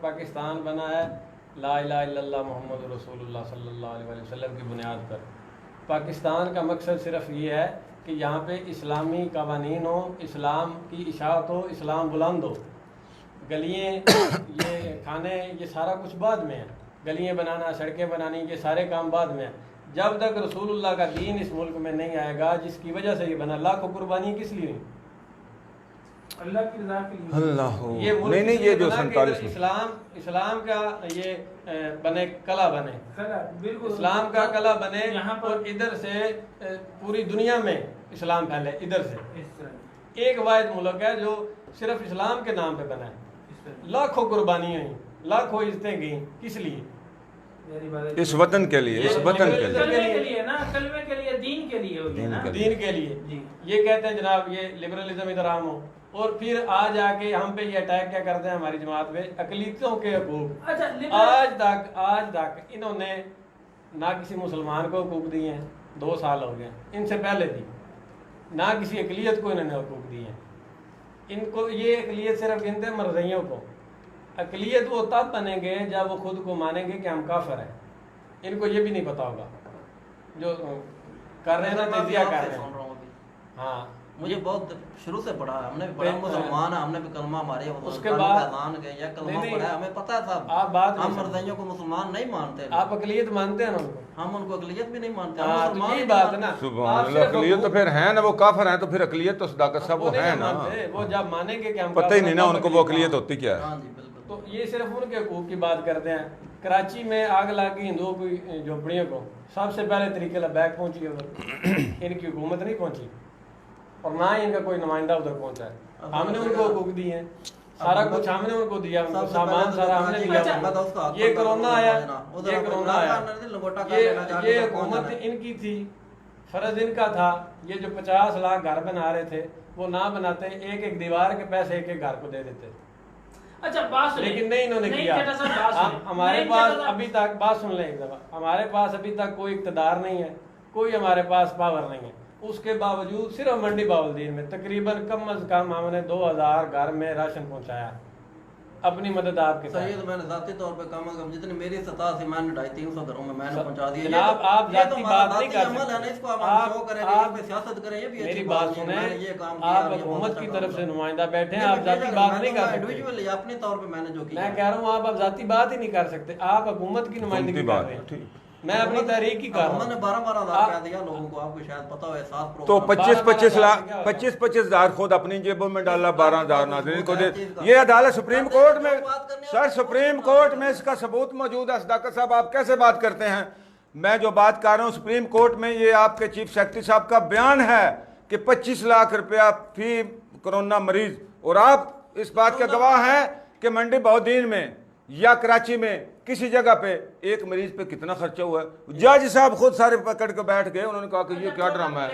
पाकिस्तान बना है ला इलाहा इल्लल्लाह मुहम्मदुर रसूलुल्लाह सल्लल्लाहु अलैहि वसल्लम की बुनियाद पर। पाकिस्तान का मकसद सिर्फ ये है कि यहाँ पे इस्लामी कवानीन हो, इस्लाम की इशाअत हो, इस्लाम बुलंद हो। गलियाँ ये खाने ये सारा कुछ बाद में है, गलियाँ बनाना, सड़कें बनानी, ये सारे काम बाद में है। जब तक रसूलुल्लाह का दीन इस मुल्क में नहीं आएगा, जिसकी वजह से ये बना, लाखों कुर्बानी किस लिए? अल्लाह की रज़ा के लिए। अल्लाह ये नहीं ये जो 47 इस्लाम का ये बने, कला बने, बिल्कुल इस्लाम का कला बने यहाँ पर, इधर से पूरी दुनिया में इस्लाम फैले। इधर से एक वाहिद मुल्क है जो सिर्फ इस्लाम के नाम पे बना है। लाखों कुर्बानियां हुई, लाखों इज्जतें गई, किस लिए? इस वतन के लिए, इस वतन के लिए ना, कलमे के लिए, दीन के लिए होगी ना, दीन के लिए। ये कहते हैं जनाब ये लिबरलिज्म इधर आम हो, और फिर आज आके हम पे ये अटैक क्या करते हैं हमारी जमात पे, अकलीतों के हकूक। आज तक इन्होंने ना किसी मुसलमान को हकूक दिए हैं, 2 साल हो गए, इनसे पहले दी, ना किसी अकलियत को इन्होंने हकूक दिए हैं। इनको ये अकलियत सिर्फ गिनते हैं मरज़इयों को। अकलियत वो तब बनेंगे जब वो खुद को मानेंगे कि हम काफिर हैं। इनको ये भी नहीं पता होगा जो कर रहे हैं ना, तजिया कर रहे हैं। हाँ, मुझे बहुत शुरू से पढ़ा, हमने भी पढ़ा, मुसलमान है, हमने भी कलमा हमारे उसके बाद ऐलान गया कलमा पढ़ा, हमें पता है सब। आप बात हम मर्दाइयों को मुसलमान नहीं मानते, आप अकलियत मानते हैं ना उनको, हम उनको अकलियत भी नहीं मानते। तो यही बात है ना, अकलियत तो फिर है ना, वो काफिर हैं तो फिर अकलियत तो सदाकत सब वो है ना, वो जब मानेंगे कि हम पता ही नहीं ना उनको वो अकलियत होती क्या है। तो ये सिर्फ उनके हकूक की बात करते हैं। कराची में आग लगी हिंदुओं की झोपड़ियों को, सबसे पहले तरीके लबैक पहुंची उधर, इनकी हुकूमत नहीं पहुंची और ना ही इनका कोई नुमाइंदा उधर पहुंचा है। हमने उनको हकूक दिए हैं, सारा कुछ हमने उनको दिया, सामान सारा हमने दिया। ये कोरोना आया, ये कोरोना आया, ये हुकूमत इनकी थी, फर्ज इनका था। ये जो 50 लाख घर बना रहे थे वो ना बनाते, एक दीवार के पैसे एक घर को दे देते। अच्छा बात सुन, लेकिन नहीं इन्होंने किया। हमारे पास अभी तक, बात सुन लें एक दफा, हमारे पास अभी तक कोई इक़्तिदार नहीं है, कोई हमारे पास पावर नहीं है। उसके बावजूद सिर्फ मंडी बावलदीन में तकरीबन कम अज कम हमने 2000 घर में राशन पहुंचाया अपनी मदद आपके साथ। सही है, तो मैंने जाती तौर पे कम से कम जितनी मेरी सतह से मैंने 250-300 घरों में मैंने पहुंचा दिया। जनाब आप जाती बात नहीं कर सकते, इसको आप शो करें, आप सियासत करें, ये भी मेरी बात सुने, आप हुकूमत की तरफ से नुमाइंदा बैठे हैं, आप जाती बात नहीं कर सकते। इंडिविजुअली अपने तौर पे मैंने जो किया, मैं कह रहा हूँ आप जाती बात ही नहीं कर सकते, आप हुकूमत की नुमाइंदगी कर रहे हैं। मैं अपनी तहरीक की कर रहा हूं। 12-12 हज़ार दिया लोगों को, आपको शायद पता हो, एहसास तो 25-25 हज़ार खुद अपनी जेबों में डाला, 12,000 नाज़रीन को दे। ये अदालत सुप्रीम कोर्ट में, सर सुप्रीम कोर्ट में इसका सबूत मौजूद है। सदाकत साहब आप कैसे बात करते हैं? मैं जो बात कर रहा हूँ सुप्रीम कोर्ट में, ये आपके चीफ सेक्रेटरी साहब का बयान है कि 25 लाख रुपया फी कोरोना मरीज, और आप इस बात के गवाह हैं कि मंडी बहाउद्दीन में या कराची में किसी जगह पे एक मरीज पे कितना खर्चा हुआ है। जज साहब खुद सारे पकड़ के बैठ गए, उन्होंने कहा कि ये क्या ड्रामा है।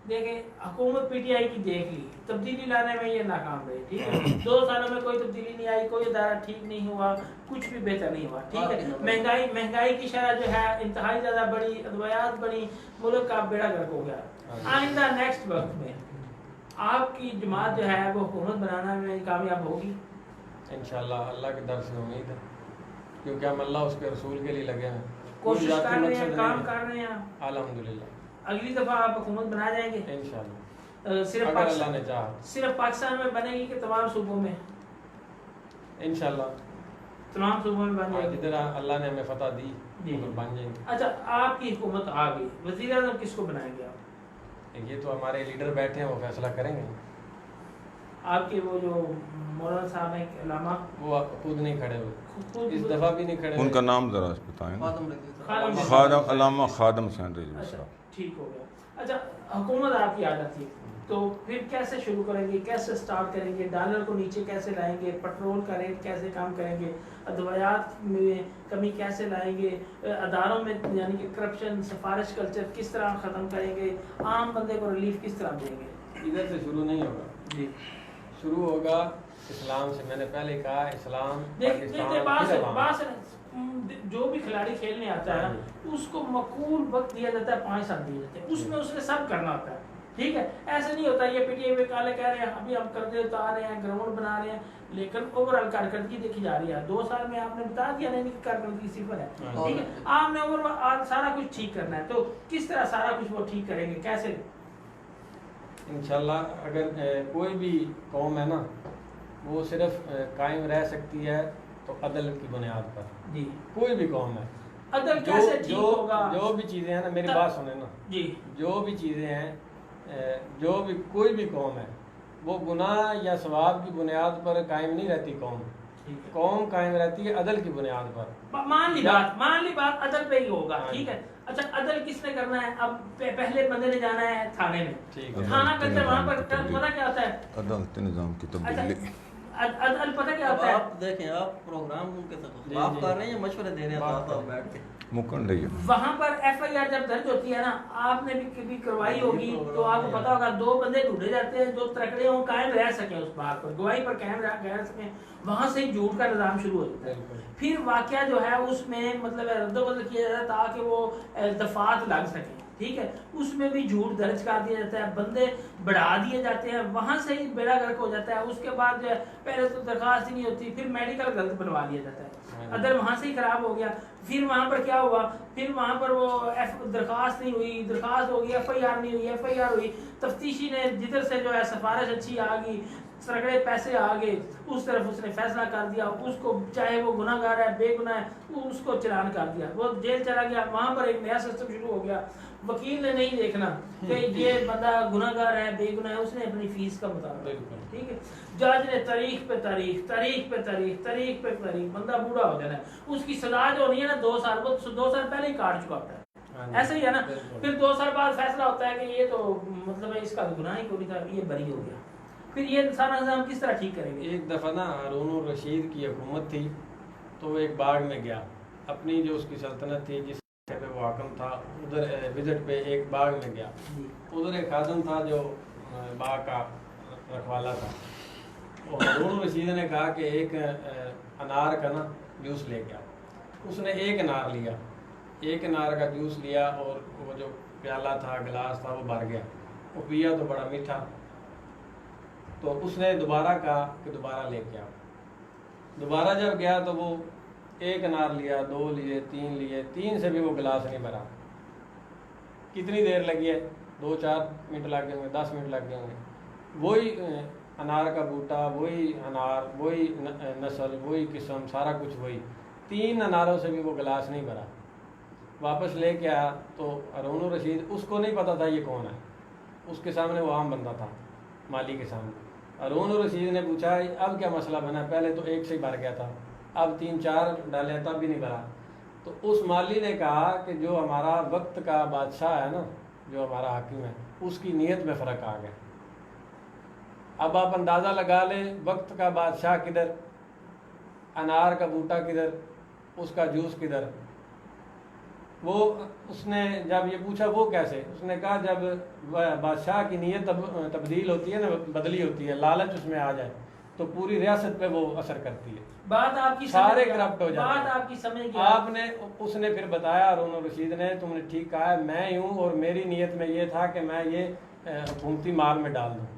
देखिए हुकूमत पीटीआई की देख ली, तब्दीली लाने में ये नाकाम रही, ठीक है। 2 सालों में कोई तब्दीली नहीं आई, कोई इदारा ठीक नहीं हुआ, कुछ भी बेहतर नहीं हुआ, ठीक है। महंगाई की शरह जो है इंतहाई ज्यादा बढ़ी, अद्वियात बढ़ी, मुल्क का बेड़ा गर्क हो गया। आइंदा नेक्स्ट वक्त में आपकी जमात जो है वो हुकूमत बनाना में कामयाब होगी इंशाल्लाह, अल्लाह के दर से उम्मीद है, क्योंकि हम अल्लाह उसके रसूल के लिए लगे हैं, कोशिश कर रहे हैं, काम कर रहे हैं अल्हम्दुलिल्लाह। अगली दफा आप हुकूमत बना जाएंगे इंशाल्लाह, सिर्फ अगर अल्लाह ने चाहा। सिर्फ पाकिस्तान में बनेगी कि तमाम सूबों में? इंशाल्लाह तमाम सूबों में बन जाएगी, जिधर अल्लाह ने हमें फतह दी बन जाएंगे। अच्छा आपकी हुकूमत आ गई, वज़ीर आज़म किसको बनाएंगे आप? ये तो हमारे लीडर बैठे हैं, वो फैसला करेंगे। आपके वो जो मौलाना साहब हैं अल्लामा, वो खुद नहीं खड़े हुए, इस दफा भी नहीं खड़े। उनका नाम जरा बताएं। अल्लामा खादम हुसैन रिजवी साहब। ठीक हो गया। अच्छा हुकूमत आपकी आ जाती है तो फिर कैसे शुरू करेंगे, कैसे स्टार्ट करेंगे, डॉलर को नीचे कैसे लाएंगे, पेट्रोल का रेट कैसे कम करेंगे, अद्वियात में कमी कैसे लाएंगे, अदारों में यानी कि करप्शन, सिफारिश कल्चर किस तरह ख़त्म करेंगे, आम बंदे को रिलीफ किस तरह देंगे? इधर से शुरू नहीं होगा जी, शुरू होगा इस्लाम से। मैंने पहले कहा इस्लाम जो भी खिलाड़ी खेलने आता है उसको मकबूल वक्त दिया जाता है, 5 साल दिए जाते हैं, उसमें उसने सब करना होता है, ठीक है। ऐसे नहीं होता ये पीटीआई में काले कह रहे हैं अभी हम कर दे उतार रहे हैं, ग्राउंड बना रहे हैं, लेकिन ओवरऑल कारकर्दगी देखी जा रही है। 2 साल में आपने बता दिया नहीं कि कारकर्दगी सिफर है, ठीक है। आपने ओवरऑल सारा कुछ ठीक करना है, तो किस तरह सारा कुछ वो ठीक करेंगे, कैसे? इंशाल्लाह अगर कोई भी कौम है ना, वो सिर्फ कायम रह सकती है तो अदल की बुनियाद पर जी। कोई भी कौम है, अदल कैसे ठीक होगा? जो भी चीज़ें हैं ना, मेरी बात सुने ना जी, जो भी चीज़ें हैं, जो भी कोई भी कौम है वो गुनाह या सवाब की बुनियाद पर कायम नहीं रहती। कौम कायम रहती है अदल की बुनियाद पर। मान ली बात अदल पे ही होगा, ठीक है। अच्छा, अदल किसने करना है? अब पहले बंदे ने जाना है थाने में, ठीक है। थाना करते वहां पर पता क्या होता है? अदालती निज़ाम की तब्दीली। अदल पता क्या होता है? आप देखें, आप प्रोग्राम उनके साथ आप कर रहे हैं, मशवरे दे रहे हैं साथ बैठ के, मुकन रही है। वहां पर एफआईआर जब दर्ज होती है ना, आपने भी कभी करवाई होगी तो आपको पता होगा, 2 बंदे ढूंढे जाते हैं जो तकड़े हों, कायम रह सके उस बात पर, गवाही पर कायम रह सके, वहां से ही झूठ का निजाम शुरू हो जाता है। फिर वाकया जो है उसमें मतलब रद्दोबदल किया जाता है ताकि वो दफात लग सके, ठीक है, उसमें भी झूठ दर्ज कर दिया जाता है, बंदे बढ़ा दिए जाते हैं, वहां से ही बेड़ा गर्क हो जाता है। उसके बाद जो है पहले तो दरखास्त ही नहीं होती, फिर मेडिकल गलत बनवा लिया जाता है, अदर वहां से ही खराब हो गया। फिर वहां पर क्या हुआ, फिर वहां पर वो दरखास्त नहीं हुई, दरखास्त हो गई, एफआईआर नहीं हुई, एफआईआर हुई, तफ्तीशी ने जिधर से जो है सिफारिश अच्छी आ गई, सगड़े पैसे आ गए, उस तरफ उसने फैसला कर दिया, उसको चाहे वो गुनाहगार है बेगुनाह है उसको चलान कर दिया, वो जेल चला गया। वहां पर एक नया सिस्टम शुरू हो गया, वकील ने नहीं देखना कि ये बंदा गुनाहगार है बेगुनाह है, उसने अपनी फीस का मुताबिक, ठीक है, जज ने तारीख पे तारीख, तारीख पे तारीख, तारीख पे तारीख, बंदा बूढ़ा हो जाना है, उसकी सजा जो होनी है ना 2 साल, वो 2 साल पहले ही काट चुका होता है, ऐसा ही है ना। फिर 2 साल बाद फैसला होता है कि ये तो मतलब इसका गुनाह ही कोई था, ये बरी हो गया। फिर ये सारा निजाम किस तरह ठीक करेंगे? एक दफ़ा ना हारून रशीद की हुकूमत थी, तो वो एक बाग में गया, अपनी जो उसकी सल्तनत थी जिस पे वो हाकम था, उधर विजिट पे एक बाग में गया, उधर एक खादम था जो बाग का रखवाला था। और हारून रशीद ने कहा कि एक अनार का ना जूस ले गया। उसने एक अनार लिया, एक अनार का जूस लिया और वो जो प्याला था गिलास था वो भर गया, वो पिया तो बड़ा मीठा। तो उसने दोबारा कहा कि दोबारा लेके आओ। दोबारा जब गया तो वो एक अनार लिया, 2 लिए, 3 लिए, 3 से भी वो गिलास नहीं भरा। कितनी देर लगी है? 2-4 मिनट लग गए होंगे, 10 मिनट लग गए होंगे। वही अनार का बूटा, वही अनार, वही नस्ल, वही किस्म, सारा कुछ वही, 3 अनारों से भी वो गिलास नहीं भरा। वापस लेके आया तो हारून रशीद, उसको नहीं पता था ये कौन है, उसके सामने वो आम बंदा था, माली के सामने। हारून रशीद ने पूछा अब क्या मसला बना, पहले तो एक से ही भर गया था, अब 3-4 डाले तब भी नहीं भरा। तो उस माली ने कहा कि जो हमारा वक्त का बादशाह है ना, जो हमारा हाकिम है, उसकी नीयत में फ़र्क आ गया। अब आप अंदाज़ा लगा लें, वक्त का बादशाह किधर, अनार का बूटा किधर, उसका जूस किधर। वो उसने जब ये पूछा वो कैसे, उसने कहा जब बादशाह की नीयत तब्दील होती है ना, बदली होती है, लालच उसमें आ जाए तो पूरी रियासत पे वो असर करती है, बात आपकी सारे करप्ट हो जाते हैं। बात आपकी समझ गया आपने, उसने फिर बताया हारून रशीद ने, तुमने ठीक कहा है, मैं ही हूँ और मेरी नीयत में ये था कि मैं ये हुकूमती माल में डाल दूँ।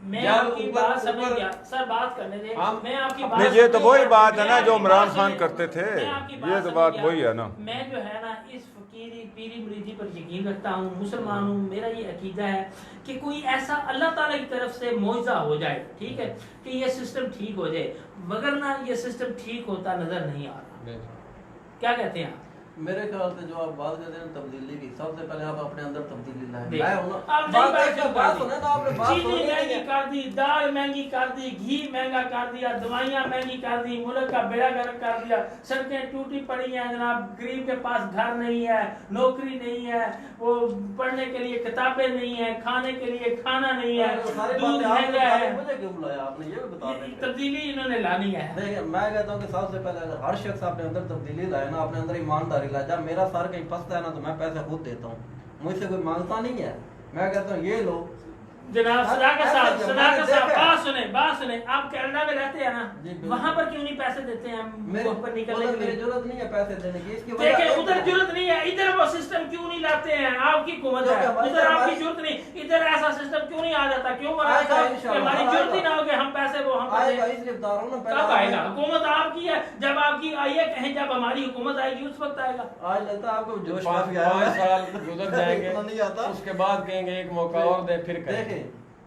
मैं आपकी बात समझ गया सर, बात करने दे, मैं आपकी बात नहीं, ये तो वही बात है ना जो इमरान खान करते थे, ये तो बात वही है ना। मैं जो है ना इस फकीरी पीरी मुरीदी पर यकीन रखता हूँ, मुसलमान हूँ, मेरा ये अकीदा है कि कोई ऐसा अल्लाह ताला की तरफ से मौजज़ा हो जाए, ठीक है, कि ये सिस्टम ठीक हो जाए, मगर ना ये सिस्टम ठीक होता नजर नहीं आ रहा। क्या कहते हैं आप? मेरे ख्याल से जो आप बात करते हैं तब्दीली की, सबसे पहले आप अपने अंदर तब्दीली लाएं। चीनी महंगी कर दी, दाल महंगी कर दी, घी महंगा कर दिया, दवाइयाँ महंगी कर दी, मुल्क का बेड़ा गर्क कर दिया, सड़कें टूटी पड़ी हैं जनाब, गरीब के पास घर नहीं है, नौकरी नहीं है, वो पढ़ने के लिए किताबें नहीं है, खाने के लिए खाना नहीं है, दूध महंगा है। मुझे क्यों बुलाया आपने, ये भी बता दें। तब्दीली इन्होंने लानी है। देखिए, मैं कहता हूँ कि सबसे पहले अगर हर शख्स अपने अंदर तब्दीली लाए ना, अपने अंदर ईमानदारी लाए। जब मेरा सर कहीं फंसता है ना तो मैं पैसे खुद देता हूँ, मुझसे कोई मांगता नहीं है। मैं कहता हूँ ये लो जनाब, सदाकत साहब बात सुने, आप कनाडा में रहते हैं ना, वहाँ पर क्यों नहीं पैसे देते हैं पर निकलने के लिए? जरूरत नहीं है पैसे देने की, इसकी देखिए उधर जरूरत नहीं है, इधर वो सिस्टम क्यों नहीं लाते हैं? आपकी हुकूमत है, उधर आपकी जरूरत नहीं, इधर ऐसा सिस्टम क्यों नहीं आ जाता? क्यों हमारी जरूरत ही ना हो कि हम पैसे वो हम कब आएगा? हुकूमत आपकी है, जब आपकी आइए कहें, जब हमारी हुकूमत आएगी उस वक्त आएगा। आज लगता है आपको जोश 5 साल गुजर जाएंगे, उसके बाद कहेंगे एक मौका और दे, फिर कहेंगे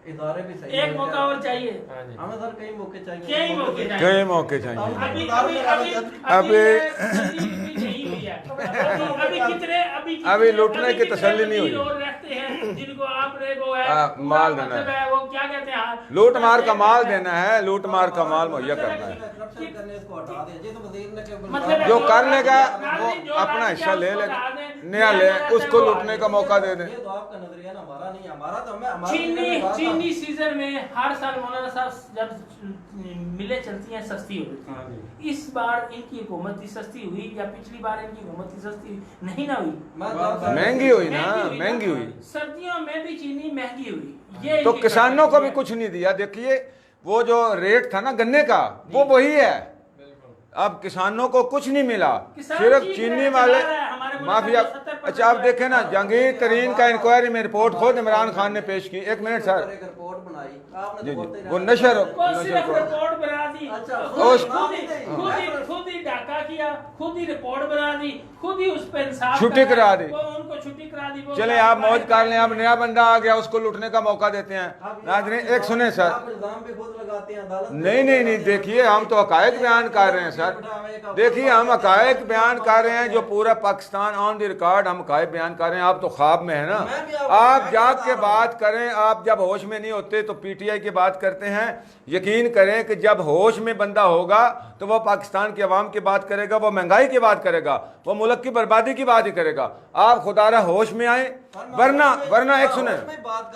इदारे भी सही, एक मौका और चाहिए हमें सर, कई मौके चाहिए, कई मौके चाहिए, कई मौके चाहिए। अभी लूटने की तसल्ली नहीं हुई, और रहते हैं जिनको आपने वो है माल देना है, वो क्या कहते हैं, लूट मार का माल देना है, लूट मार का माल मुहैया करना है। मकसद करने इसको हटा दें, जिस वजीर ने के मतलब जो कर लेगा नाज़रीन, वो जो अपना राजी हिस्सा है ले उसको लेगा, हटा दें, नया ले नया उसको वो लूटने का मौका दे दें। ये तो आपका नजरिया ना, हमारा नहीं है। हमारा तो हमें चीनी सीजन में हर साल मौलाना साहब जब मिलें चलती हैं सस्ती हो जाती हाँ हैं। जी। इस बार इनकी हुकूमत ही सस्ती हुई या पिछली बार इनकी हुकूमत ही सस्ती नहीं ना हुई? महंगी हुई ना, महंगी हुई। सर्दियों में भी चीनी महंगी हुई। ये तो इनकी किसानों को कहानी भी है। कुछ नहीं दिया। देखिए वो जो रेट था ना गन्ने का वो वही है, अब किसानों को कुछ नहीं मिला, किसान सिर्फ ठीक चीनी है, वाले चला रहा है, हमारे मुल्क माफिया। में 70% अच्छा आप देखें ना, जहांगीर तरीन का इंक्वायरी में रिपोर्ट खुद इमरान खान ने पेश की। एक मिनट सर, एक रिपोर्ट बनाई आपने, जी तो बोलते जी ही वो रहना। नशर वो नशर सिर्फ को रिपोर्ट बना दी, अच्छा, उस- खुद ही डाका किया, खुद ही रिपोर्ट बना दी, खुद ही उस पर इंसाफ छुट्टी करा, करा दी। वो उनको छुट्टी करा दी। वो चले आप मौज कर लें, अब नया बंदा आ गया उसको लूटने का मौका देते हैं। नाज़रीन एक सुने सर, आप इल्जाम भी खुद लगाते हैं, अदालत में नहीं नहीं नहीं, देखिए हम तो हकायक बयान कर रहे हैं सर। देखिए हम हकायक बयान कर रहे हैं, जो पूरा पाकिस्तान ऑन द रिकॉर्ड हम हकायक बयान कर रहे हैं। आप तो ख्वाब में है ना, आप जाग के बात करें। आप जब होश में नहीं होते तो पीटीआई की बात करते हैं। यकीन करें कि जब होश में बंदा होगा तो वह पाकिस्तान की आवाम की बात करेगा, वो महंगाई की बात करेगा, वो मुल्क की बर्बादी की बात ही करेगा। आप खुदारा होश में आए, वरना एक सुने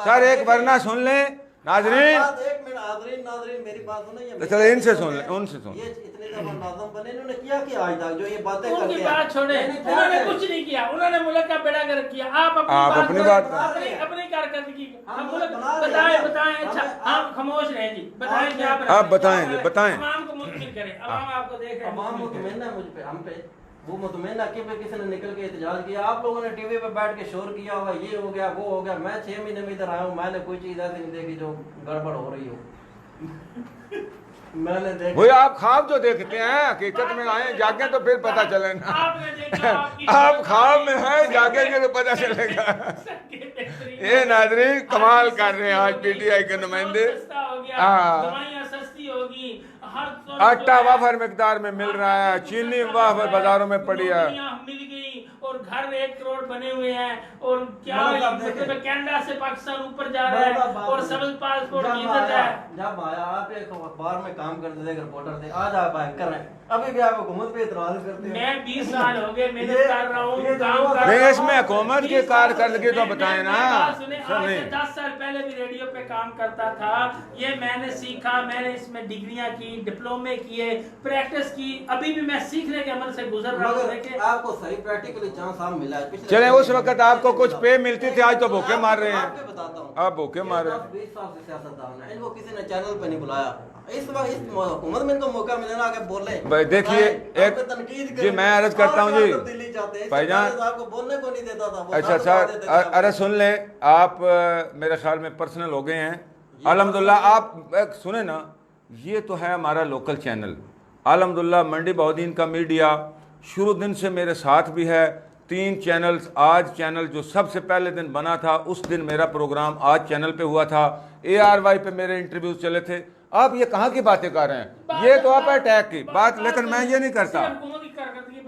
सर, एक वरना सुन लें नाजरीन। एक मिनट नाजरीन मेरी बात सुनिए। चलो इनसे सुन ले, उनसे सुन। ये इतने दफा नाज़म बने, इन्होंने किया कि आज तक जो ये बातें करते उनकी हैं, बात छोड़े, उन्होंने कुछ नहीं किया, उन्होंने मुल्क का बेड़ा गर्क किया। आप अपनी बात अपनी कारकर्दगी हम मुल्क बना रहे हैं। बताएं। अच्छा हम खामोश रहें जी, बताएं क्या आप बताएं बताएं। अवाम को मुतमिन करें, अवाम आपको देख रहे हैं। अवाम मुतमईन है मुझ पे, हम पे वो मुतमईन है कि किसी ने निकल के एहतजाज किया। आप लोगों ने टीवी पे बैठ के शोर किया हुआ, ये हो गया वो हो गया। मैं 6 महीने में इधर आया हूँ, मैंने कोई चीज ऐसी नहीं देखी जो गड़बड़ हो रही हो। मैंने देखा वही आप ख्वाब जो देखते हैं, हकीकत में आए जागे तो फिर पता चले ना। आपने देखा, आपकी आप ख्वाब में हैं, जागेंगे तो पता चलेगा। ये नाजरीन कमाल कर रहे हैं आज पीटीआई के नुमाइंदे। सस्ता हो गया, हाँ। दवाइयाँ सस्ती होगी, हर तरफ आटा जो है, वाफर मिकदार में मिल रहा है, चीनी वाफर बाजारों में पड़ी है। नौकरियां मिल गई और घर 1 करोड़ बने हुए हैं और क्या मतलब कनाडा से पाकिस्तान ऊपर जा रहा है और सबल पासपोर्ट की इज्जत है। जब आया आप एक अखबार में काम करते थे, रिपोर्टर थे, आज आप एंकर हैं, अभी भी आप हुकूमत पे इतराज करते हैं। मैं 20 साल हो गए मेहनत कर रहा हूँ, काम कर रहा नहीं, हूँ। इसमें हुकूमत की 20 कारकर्दगी तो मैं- बताएं ना। मैं बात सुने, सर, आज से नहीं। 10 साल पहले भी रेडियो पे काम करता था। ये मैंने सीखा, मैंने इसमें डिग्रियां की, डिप्लोमे किए, प्रैक्टिस की, अभी भी मैं सीखने के अमल से गुजर रहा हूँ। मगर आपको सही प्रैक्टिकली चांस आप मिला है। पिछले चले उस वक्त आपको कुछ पे मिलती थी, आज तो भूखे मार रहे आपको हैं। बताता हूँ, आप भूखे मार रहे हैं। 20 साल से सियासतदान है, इनको किसी ने चैनल पे नहीं बुलाया। इस वक्त इस हुकूमत में इनको मौका मिले ना आके बोले। भाई देखिए, आप पे तनकीद जी करें। मैं अर्ज करता हूँ जी, तब्दीली चाहते हैं। इससे भाईजान पहले तो आपको बोलने को नहीं देता था। वो अच्छा साथ बता सर, देते थे आपको। अरे सुन ले आप, मेरे ख्याल में पर्सनल हो गए हैं। अल्हम्दुलिल्लाह आप सुने ना, ये तो है हमारा लोकल चैनल। अल्हम्दुलिल्लाह मंडी बहुद्दीन का मीडिया शुरू दिन से मेरे साथ भी है। 3 चैनल्स, आज चैनल जो सबसे पहले दिन बना था उस दिन मेरा प्रोग्राम आज चैनल पे हुआ था। ARY पे मेरे इंटरव्यूज चले थे। आप ये कहाँ की बातें कर रहे हैं? ये तो आप अटैक की बात, लेकिन मैं ये नहीं करता।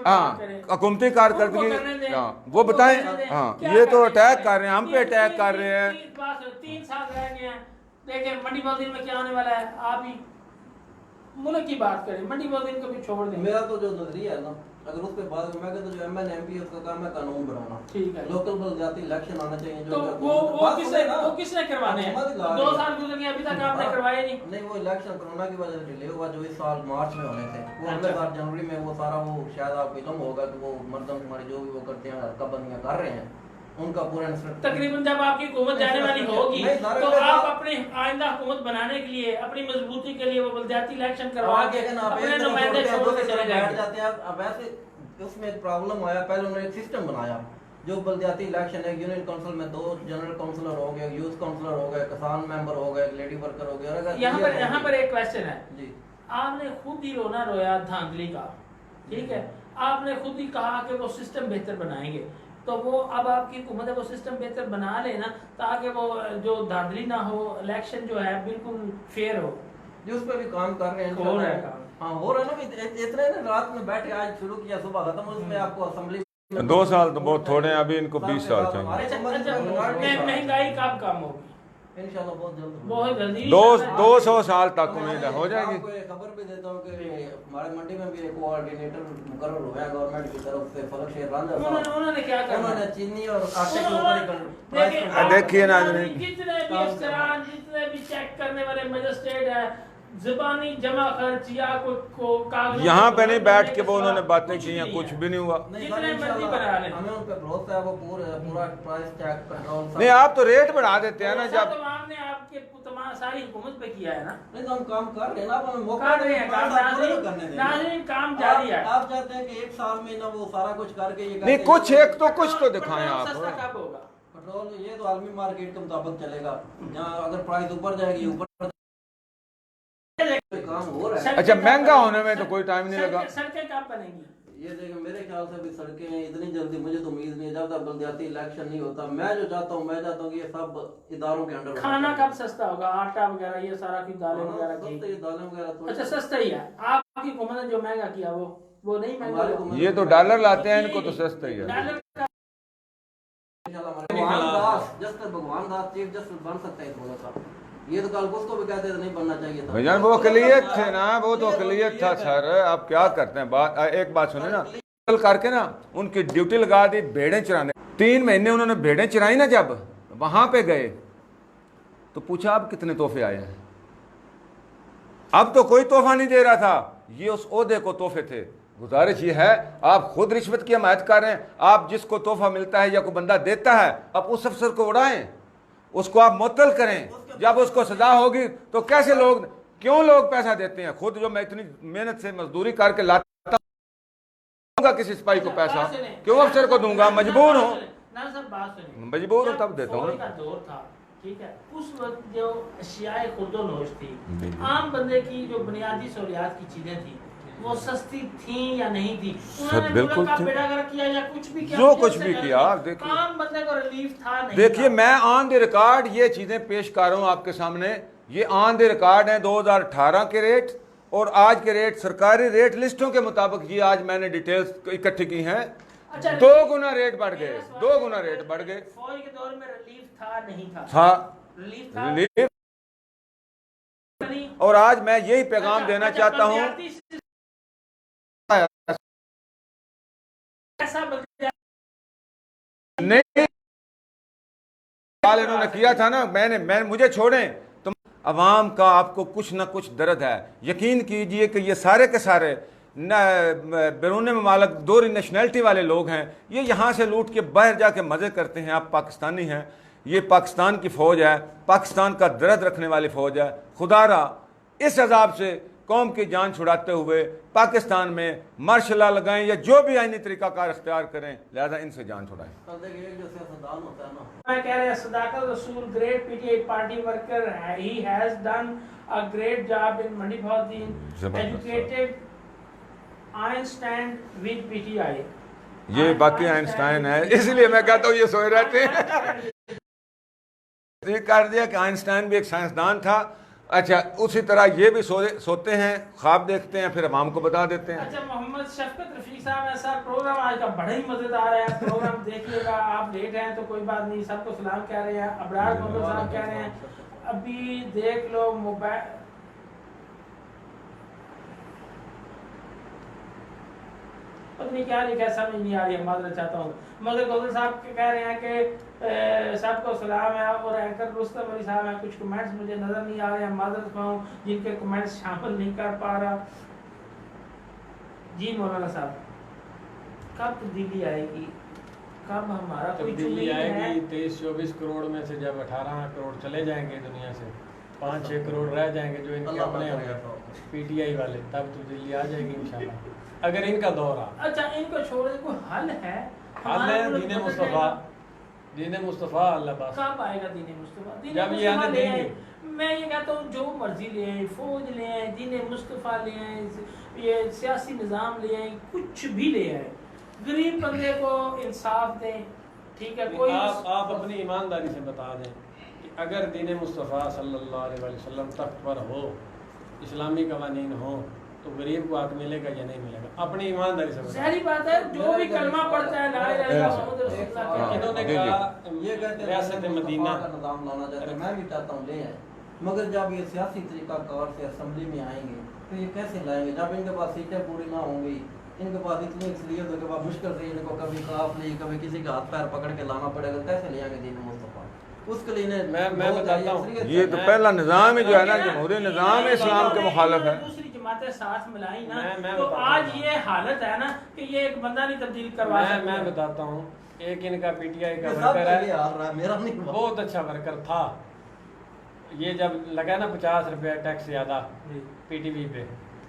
हाँ, हुकूमती कारकर्दगी, हाँ वो बताएं। हाँ ये तो अटैक कर रहे हैं, हम पे अटैक कर रहे हैं। 3 साल रह गए हैं, देखिए मंडी बहुद्दीन में क्या होने वाला है। आप ही मुल्क की बात करें, मंडी बहुद्दीन को भी छोड़ दें। मेरा तो जो नजरिया है ना, अगर उस पे बात मैं कहता जो MN MP उसका काम है कानून बनाना। ठीक है, लोकल बलदियाती इलेक्शन आना चाहिए। तो वो किसने करवाने हैं? 2 साल गुजर गए, अभी तक आपने करवाए नहीं। नहीं, वो इलेक्शन कोरोना की वजह से डिले हुआ, जो इस साल मार्च में होने थे। वो अगले साल जनवरी में वो सारा वो शायद आपको इल्म होगा कि वो मर्दमशुमारी जो भी वो करते हैं, हरकतबंदियां कर रहे हैं, उनका पूरा तकरीबन जब आपकी हुकूमत जाने वाली होगी तो आप अपने आइंदा हुकूमत बनाने के लिए, अपनी मजबूती के लिए वो बलदियाती इलेक्शन करवा के अपने नुमाइंदे छोड़ के चले जाते हैं। अब वैसे उसमें एक प्रॉब्लम आया, पहले उन्होंने एक सिस्टम बनाया जो बलदियाती इलेक्शन है। यूनियन काउंसिल में 2 जनरल काउंसिलर हो गए, यूथ काउंसिलर हो गए, किसान मेंबर हो गए, लेडी वर्कर हो गए। यहाँ पर एक क्वेश्चन है जी, आपने खुद ही रोना रोया धांधली का, ठीक है, आपने खुद ही कहा कि वो सिस्टम बेहतर बनाएंगे, तो वो अब आपकी हुकूमत है वो सिस्टम बेहतर बना लेना ताकि वो जो धांधली ना हो, इलेक्शन जो है बिल्कुल फेयर हो। जो उस पर भी काम कर रहे हैं, हो रहा है काम। हाँ हो रहा है ना। इतने ना रात में बैठे, आज शुरू किया, सुबह खत्म, उसमें आपको असेंबली 2 साल तो बहुत थोड़े हैं, अभी इनको 20 साल चाहिए। महंगाई कब कम होगी? इंशाल्लाह बहुत जल्द बहुत जल्दी 200 साल तक उम्मीद है हो जाएगी। आपको एक खबर भी देता हूँ कि हमारे मंडी में भी एक कोऑर्डिनेटर मुकर्रर हुआ है गवर्नमेंट की तरफ से, फलक शेर रांझा साहब। उन्होंने क्या करना? उन्होंने चीनी और आटे के ऊपर ही देखिए नाज़रीन, जितने भी अफसरान, जितने भी चेक करने वाले मजिस्ट्रेट है, जुबानी जमा खर्च या को कागज यहाँ पे नहीं बैठ के वो उन्होंने बातें की हैं, कुछ भी नहीं हुआ। जितने मर्जी बना लें, हमें उन पे भरोसा है, वो पूरा प्राइस चेक कंट्रोल नहीं आप तो रेट बढ़ा देते हैं ना जब। तो आपने आपके तमाम सारी हुकूमत पे किया है ना। नहीं तो हम काम कर रहे हैं ना, अब हमें मौका कर रहे हैं काम, नाज़रीन काम जारी है। आप चाहते हैं कि एक साल में ना वो सारा कुछ करके ये नहीं कुछ एक तो कुछ तो दिखाएं आप। सस्ता कब होगा पेट्रोल? ये तो आलमी मार्केट के मुताबिक चलेगा, जहाँ अगर प्राइस ऊपर जाएगी ऊपर काम हो रहा है। अच्छा महंगा होने में तो कोई टाइम नहीं लगा। सड़कें कब बनेंगी? ये देखें मेरे ख्याल से भी सड़कें इतनी जल्दी, मुझे तो उम्मीद नहीं है, जब तक बलदियाती इलेक्शन नहीं होता। मैं जो चाहता हूँ कि ये सब इदारों के अंडर खाना कब सस्ता होगा? आटा वगैरह ये सारा की दालें वगैरह की। दालें वगैरह अच्छा सस्ता ही है। आपकी हुकूमत ने जो महंगा किया वो नहीं महंगा हुआ। ये तो डॉलर लाते हैं, इनको तो सस्ता ही है। डॉलर का भगवान दास चीफ जस्टिस बन सकते हैं थोड़ा सा। ये तो कल उसको भी कहते थे नहीं बनना चाहिए था भैया, वो अकलियत थे ना, वो तो अकलियत था सर। आप क्या करते हैं? बात एक बात सुने ना, कल करके ना उनकी ड्यूटी लगा दी भेड़ें चराने। 3 महीने उन्होंने भेड़ें चराई ना, जब वहां पे गए तो पूछा अब कितने तोहफे आए हैं। अब तो कोई तोहफा नहीं दे रहा था, ये उस ओहदे को तोहफे थे। गुजारिश ये है, आप खुद रिश्वत की हमायत कर रहे हैं। आप जिसको तोहफा मिलता है या कोई बंदा देता है, आप उस अफसर को उड़ाएं, उसको आप मुअत्तल करें। जब उसको सजा होगी तो कैसे लोग, क्यों लोग पैसा देते हैं? खुद जो मैं इतनी मेहनत से मजदूरी करके लाता हूँ किसी सिपाही को पैसा, क्यों अफसर को दूंगा? मजबूर हूँ, मजबूर हूँ तब देता हूँ। दौर था, ठीक है, उस वक्त जो अशियाए खुर्दोनोश थी, आम बंदे की जो बुनियादी सहूलियात की चीजें थी वो सस्ती थी या नहीं थी? बिल्कुल बेड़ागर किया या कुछ भी किया, जो कुछ भी किया, देखिए आम बंदे को रिलीफ था नहीं? देखिए मैं ऑन द रिकॉर्ड ये चीजें पेश कर रहा हूँ आपके सामने। ये ऑन द रिकॉर्ड है 2018 के रेट और आज के रेट, सरकारी रेट लिस्टों के मुताबिक। ये आज मैंने डिटेल्स इकट्ठी की हैं। अच्छा, 2 गुना रेट बढ़ गए, 2 गुना रेट बढ़ गए। फौज के दौर में रिलीफ था नहीं था? रिलीफ। और आज मैं यही पैगाम देना चाहता हूँ, नहीं इन्होंने किया था ना, मैंने मुझे छोड़ें, तुम अवाम का आपको कुछ ना कुछ दर्द है। यकीन कीजिए कि ये सारे के सारे बैरून ममालिक 2 नेशनैलिटी वाले लोग हैं। ये यहाँ से लूट के बाहर जाके मज़े करते हैं। आप पाकिस्तानी हैं, ये पाकिस्तान की फ़ौज है, पाकिस्तान का दर्द रखने वाली फ़ौज है। खुदारा इस अजाब से कौम की जान छुड़ाते हुए पाकिस्तान में मार्शल लॉ लगाएं या जो भी आईनी तरीका कार इख्तियार करें, लिहाजा इनसे जान छुड़ाएं। मैं कह रहा हूं Sadaqat Rasool great PTI party worker, he has done a great job in Mandi फॉरदीन, एजुकेटेड आइंस्टाइन विद पीटीआई। ये बाकी आइंस्टाइन है, इसलिए मैं कहता हूँ ये सोए रहते हैं। कर दिया कि आइंस्टाइन भी एक साइंसदान था। अच्छा, उसी तरह ये भी सोते हैं, ख्वाब देखते हैं, फिर अवाम को बता देते हैं। अच्छा, मोहम्मद शफकत रफीक साहब है सर, प्रोग्राम आज का बड़ा ही मजेदार है। प्रोग्राम देखिएगा। आप लेट हैं तो कोई बात नहीं, सबको सलाम कह रहे हैं। अबरार मोहम्मद साहब कह रहे हैं अभी देख लो मोबाइल, पत्नी क्या लिखा है समझ नहीं आ रही है, माजरत चाहता हूँ। मगर गौदल साहब कह रहे हैं कि सबको सलाम है और एंकर रुस्तम अली साहब हैं, कुछ कमेंट्स मुझे नजर नहीं आ रहे हैं, माजरत पाऊँ जिनके कमेंट्स शामिल नहीं कर पा रहा। जी मौलाना साहब, कब तब्दीली आएगी, कब हमारा कोई तब्दीली आएगी? 23-24 करोड़ में से जब 18 करोड़ चले जाएंगे दुनिया से, 5-6 करोड़ रह जाएंगे जो इनके अपने होंगे पीटीआई वाले, तब तब्दीली आ जाएगी इंशाल्लाह, अगर इनका दौर आ। अच्छा, इनको छोड़ने को हल है? हल है दीन मुस्तफा, दीन मुस्तफा। अल्लाह बात कब आएगा दीन मुस्तफा? जब ये आने देंगे। मैं ये कहता हूँ जो मर्जी ले आए, फौज ले आए, दीन मुस्तफा ले आए, ये सियासी निज़ाम ले आए, कुछ भी ले आए, गरीब बंदे को इंसाफ दें, ठीक है? कोई आप अपनी ईमानदारी से बता दें कि अगर दीन मुस्तफा सल्लल्लाहु अलैहि वसल्लम तख्त पर हो, इस्लामी कवानीन हो, तो गरीब को हक मिलेगा या नहीं मिलेगा, अपनी ईमानदारी से बताओ। सारी बात है, जो भी कलमा पढ़ता है ला इलाहा इल्लल्लाह मुहम्मद रसूलुल्लाह, इन्होंने जी, कहा ये कहते हैं रियासत मदीना का निज़ाम लाना चाहते हैं, मैं भी चाहता हूँ ले आए, मगर जब ये सियासी तरीक़ाकार से असेंबली में आएंगे तो ये कैसे लाएंगे जब इनके पास सीटें पूरी ना होंगी, इनके पास इतनी अक्सरियत के बाद मुश्किल से इनको कभी काफिले कभी किसी का हाथ पैर पकड़ के लाना पड़ेगा, कैसे ले आएंगे दीन मुस्तफा? उसके लिए इन्हें मैं बताता हूँ, ये तो पहला निज़ाम ही जो है ना जमहूरी निज़ाम इस्लाम के मुखालिफ है। दूसरी जमातें साथ मिलाई ना, मैं तो बताता आज हूँ। ये हालत है ना कि ये एक बंदा नहीं तब्दील करवा सकता। मैं बताता हूँ, एक इनका पीटीआई का ये सब वर्कर ये है, हाल रहा है, मेरा नहीं हुआ। बहुत अच्छा वर्कर था। ये जब लगा ना 50 रुपया टैक्स ज़्यादा पीटीवी पे,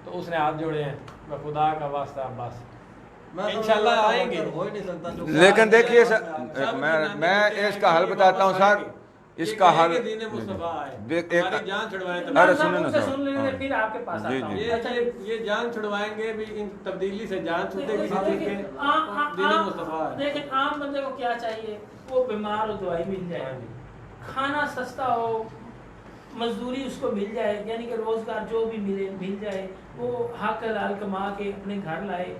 तो उसने हाथ जोड़े हैं, वह खुदा का वास्ता बस मैं तो इंशाल्लाह मेरा आएंगे। हो ही नहीं सकता जो लेकिन देखिए सब सर, नाम मैं के इसका हल ये बताता हूँ वापस सर, आएंगे। इसका ये हल कहेंगे दीन मुस्तफा है, देख एक हमारी जान छुड़वाएं अरे इमरान सुनो साहब ना मुझसे सर, सुन लेंगे, हाँ। फिर आपके पास जी, आता हूँ। जी। अच्छा, ये जान छुड़वाएंगे भी, इन तब्दीली से जान छूटे किसी चीज देखिए, के दीन मुस्तफा है। देखिए आम बंदे को क्या चाहिए, वो बीमार हो दवाई मिल जाए, खाना सस्ता हो, मजदूरी उसको मिल जाए, यानी कि रोजगार जो भी मिल जाए, वो हक हलाल कमा के अपने घर लाए।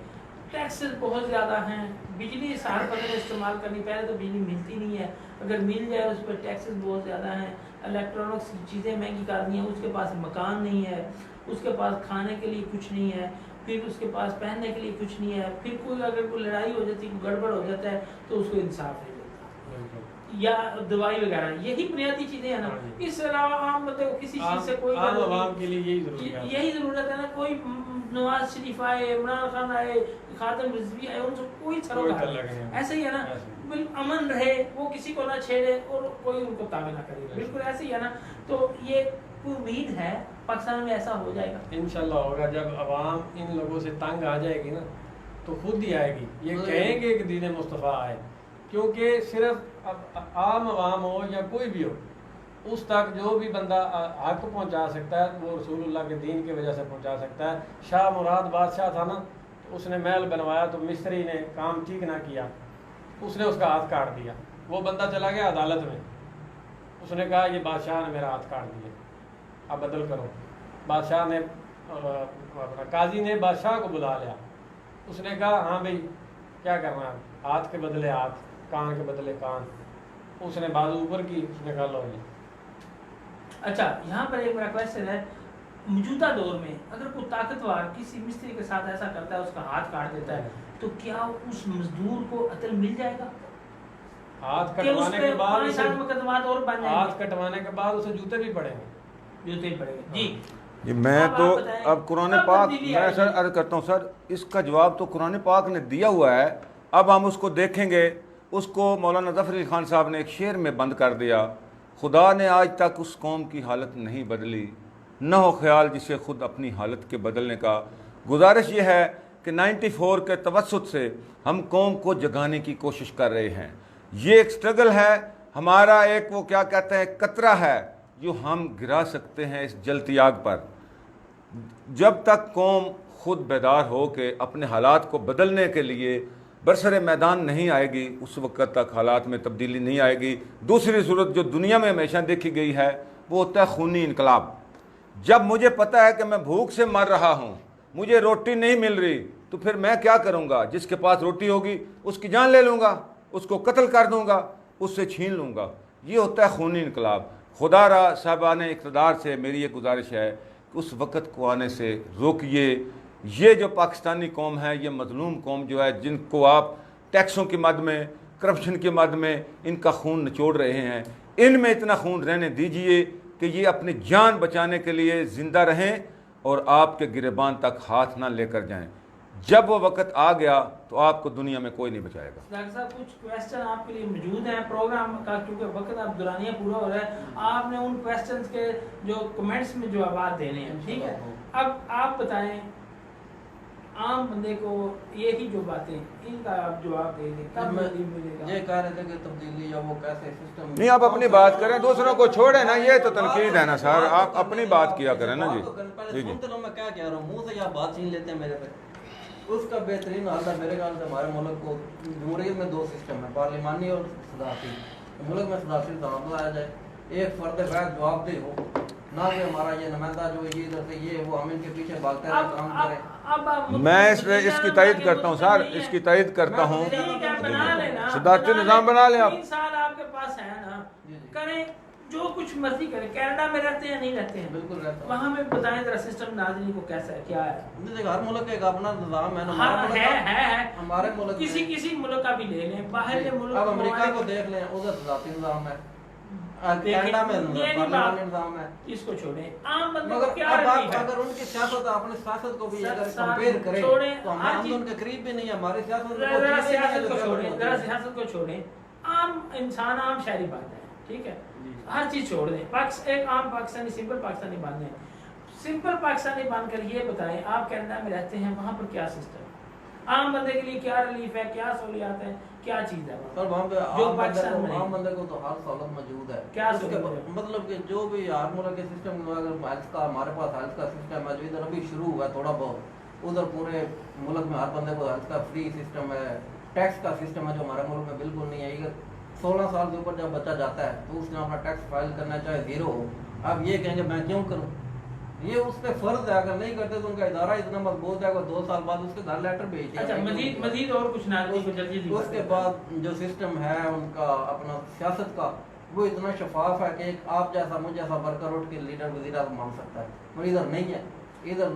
टैक्सेस बहुत ज़्यादा हैं, बिजली साल पकड़े इस्तेमाल करनी, पहले तो बिजली मिलती नहीं है, अगर मिल जाए उस पर टैक्सेस बहुत ज़्यादा हैं। इलेक्ट्रॉनिक्स चीज़ें महंगी कर दी हैं, उसके पास मकान नहीं है, उसके पास खाने के लिए कुछ नहीं है, फिर उसके पास पहनने के लिए कुछ नहीं है, फिर कोई अगर कोई लड़ाई हो जाती है, गड़बड़ हो जाता है तो उसको इंसाफ नहीं मिलता, या दवाई वगैरह, यही बुनियादी चीज़ें हैं ना। इसके अलावा आम बंदे को किसी चीज़ से कोई आम आवाम के लिए यही जरूरी है। यही ज़रूरत है ना। कोई नवाज शरीफ आए, इमरान खान आए, खातम रिजवी आए, उनसे कोई कोई सरोकार तल्लक नहीं, नहीं। ऐसे ही है ना। ऐसे ही। बिल्कुल अमन रहे, वो किसी को ना छेड़े और कोई उनको ताबे ना करे, बिल्कुल ऐसे ही है ना। तो ये उम्मीद है पाकिस्तान में ऐसा हो जाएगा, इंशाल्लाह होगा। जब अवाम इन लोगों से तंग आ जाएगी ना, तो खुद ही आएगी, ये तो कहेंगे कि दीन मुस्तफ़ा आए, क्योंकि सिर्फ आम अवाम हो या कोई भी हो, उस तक जो भी बंदा हक पहुंचा सकता है वो रसूलुल्लाह के दीन की वजह से पहुंचा सकता है। शाह मुराद बादशाह था ना, उसने महल बनवाया तो मिस्त्री ने काम ठीक ना किया, उसने उसका हाथ काट दिया। वो बंदा चला गया अदालत में, उसने कहा ये बादशाह ने मेरा हाथ काट दिया, अब बदल करो। बादशाह ने अपना काजी ने बादशाह को बुला लिया, उसने कहा हाँ भाई क्या करना है, हाथ के बदले हाथ, कान के बदले कान। उसने बाजू ऊपर की, उसने कहा लो जी। अच्छा यहाँ पर एक मेरा क्वेश्चन है, मौजूदा दौर में अगर कोई ताकतवर किसी मिस्त्री के साथ ऐसा करता है, उसका हाथ काट देता है, तो क्या उस मजदूर को अतल मिल जाएगा? हाथ कि उस कटवाने पे के बाद 5 उसे, मुकदमात और बन हाथ जाएंगे, कटवाने के बाद उसे जूते भी पड़ेंगे। जूते ही पड़ेंगे। जी जी मैं अब तो आप बताएं, अब कुरान कब पाक तब्दीली मैं सर आएगी? अर्ज करता हूँ सर, इसका जवाब तो कुरान पाक ने दिया हुआ है, अब हम उसको देखेंगे। उसको मौलाना ज़फ़र अली ख़ान साहब ने एक शेर में बंद कर दिया, खुदा ने आज तक उस कौम की हालत नहीं बदली, न हो ख्याल जिसे खुद अपनी हालत के बदलने का। गुजारिश ये है कि 94 के तवस्सुत से हम कौम को जगाने की कोशिश कर रहे हैं। ये एक स्ट्रगल है हमारा, एक वो क्या कहते हैं कतरा है जो हम गिरा सकते हैं इस जलती आग पर। जब तक कौम खुद बेदार हो के अपने हालात को बदलने के लिए बरसरे मैदान नहीं आएगी, उस वक्त तक हालात में तब्दीली नहीं आएगी। दूसरी सूरत जो दुनिया में हमेशा देखी गई है वो होता है खूनी इनकलाब। जब मुझे पता है कि मैं भूख से मर रहा हूँ, मुझे रोटी नहीं मिल रही, तो फिर मैं क्या करूँगा? जिसके पास रोटी होगी उसकी जान ले लूँगा, उसको कत्ल कर दूँगा, उससे छीन लूँगा। ये होता है खूनी इनकलाब। खुदा साहबान इक़्तिदार से मेरी ये गुजारिश है कि उस वक़्त को आने से रोकिए। ये जो पाकिस्तानी कौम है, ये मजलूम कौम जो है, जिनको आप टैक्सों की मद में, करप्शन की मद में इनका खून निचोड़ रहे हैं, इनमें इतना खून रहने दीजिए कि ये अपनी जान बचाने के लिए ज़िंदा रहें और आपके गिरबान तक हाथ ना लेकर जाएं। जब वो वक्त आ गया तो आपको दुनिया में कोई नहीं बचाएगा। डॉक्टर साहब कुछ क्वेश्चन आपके लिए मौजूद हैं प्रोग्राम का, क्योंकि वक्त अब दुरानिया पूरा हो रहा है, आपने उन क्वेश्चंस के जो कमेंट्स में जवाब देने हैं, ठीक है? अब आप बताएं, आम बंदे को यही जो बातें इनका आप जवाब दे दें, कब तब्दीली मिलेगा? ये कह रहे थे कि तब्दीली या वो कैसे सिस्टम नहीं, आप अपनी बात करें, दूसरों को छोड़े ना, ये तो तनकीद है ना सर, आप अपनी बात किया करें ना जी। जी जी मैं क्या कह रहा हूँ, मुंह से या बात छीन लेते हैं मेरे पे। उसका बेहतरीन हाल है मेरे ख्याल से। हमारे मुल्क को जमहूरियत में 2 सिस्टम है, पार्लिमानी और सदारती। मुल्क में सदारती निज़ाम लाया जाए, एक फर्द गैर जवाबदेह हो, ना कि हमारा ये नुमाइंदा जो ये इधर से ये वो हम इनके पीछे भागते रहे काम करें। मैं इसकी तायद करता हूँ सर, इसकी तायद करता हूँ। सदारती निज़ाम बना लें आप। 3 साल आपके पास है ना, करें जो कुछ मर्जी करें। कनाडा में रहते हैं नहीं रहते हैं? बिल्कुल रहते हैं। वहाँ में बताएं जरा सिस्टम नाज़रीन को कैसा है, क्या है? देखिए हर मुल्क का एक अपना निज़ाम है ना। हाँ है हमारे मुल्क किसी मुल्क का भी ले लें, बाहर के मुल्क। अब अमेरिका को देख लें, उधर ज़ाती निज़ाम है, कनाडा में पार्लियामेंट निज़ाम है। इसको छोड़ें, आम बंदे मगर को क्या अब रखी है? अगर उनकी सियासत अपनी सियासत को भी अगर सब कंपेयर करें छोड़ें, तो हर हम चीज़- उनके करीब भी नहीं है। हमारी सियासत जरा सियासत को छोड़ें, जरा सियासत को छोड़ें। आम इंसान, आम शहरी बात है, ठीक है? हर चीज छोड़ दें। एक आम पाकिस्तानी, सिंपल पाकिस्तानी बन दें। सिंपल पाकिस्तानी बनकर ये बताएं, आप कनाडा में रहते हैं, वहाँ पर क्या सिस्टम है? आम बंदे के लिए क्या रिलीफ है, क्या सहूलियात है, क्या चीज है सर? वहाँ पे जो आम पाकिस्तान बंदे को तो हर सहूलत मौजूद है। क्या मतलब कि जो भी हर मुल्क के सिस्टम, अगर हेल्थ का हमारे पास हेल्थ का सिस्टम है जो इधर अभी शुरू हुआ है थोड़ा बहुत, उधर पूरे मुल्क में हर बंदे को हेल्थ का फ्री सिस्टम है। टैक्स का सिस्टम है जो हमारे मुल्क में बिल्कुल नहीं है। अगर 16 साल के ऊपर जब बच्चा जाता है तो उसने अपना टैक्स फाइल करना, चाहे 0 हो। अब ये कहेंगे मैं क्यों करूं, ये उस पर फर्ज है। अगर नहीं करते तो उनका इदारा इतना मजबूत है, 2 साल बाद उसके घर लेटर भेजते हैं। अच्छा, मजीद और कुछ नाज़रीन को जल्दी उसके बाद जो सिस्टम है उनका अपना सियासत का, वो इतना शफाफ है कि एक आप जैसा मुझे जैसा वर्कर उठ के लीडर वजीर आज़म मान सकता है, मगर इधर नहीं है। इधर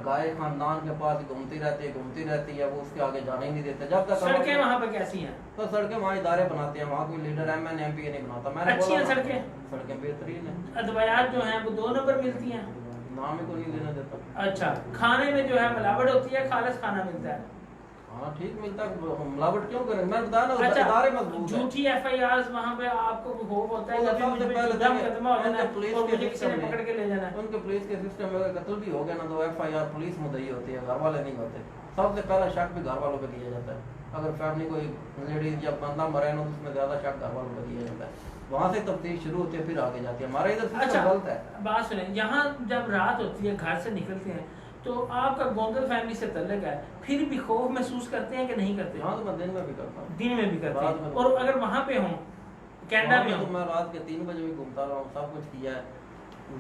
गाय खानदान के पास घूमती रहती है, वो उसके आगे जाने ही नहीं देते। जब तक सड़कें वहाँ पर कैसी हैं? तो सड़कें वहाँ इदारे बनाते हैं, वहाँ कोई लीडर MN MP नहीं बनाता। मैंने अच्छी हैं सड़कें बेहतरीन है। अदवायात जो हैं वो 2 नंबर मिलती हैं, नाम ही को नहीं लेना देता। अच्छा, खाने में जो है मिलावट होती है, खालिस खाना मिलता है? हाँ ठीक मिलता है, मिलावट क्यों करें? मैं बताया ना, अच्छा, इदारे मजबूत है। झूठी FIRs वहाँ पे आपको खौफ होता है कि अभी मुझे मुकदमा हो जाना है और मुझे किसी ने पकड़ के ले जाना है? उनके पुलिस के सिस्टम में अगर कत्ल भी हो गया ना तो FIR पुलिस मुद्दई होती है, घर वाले नहीं होते। सबसे पहला शक भी घर वालों पे किया जाता है। अगर फैमिली कोई लेडीज या बंदा मरे ना तो उसमें ज्यादा शक घर वालों पे किया जाता है। वहाँ से तफ्तीश शुरू होती है, फिर आगे जाती है। हमारा इधर सिस्टम गलत है। बात सुने, यहाँ जब रात होती है, घर से निकलते हैं तो आपका गोंदल फैमिली से तल्लक है, फिर भी खौफ महसूस करते हैं कि नहीं करते? हाँ तो मैं दिन में भी करता हूँ। दिन में भी करते हैं। और अगर वहाँ पे हूँ, कनाडा में तो मैं रात के 3 बजे भी घूमता रहा हूँ, सब कुछ किया है।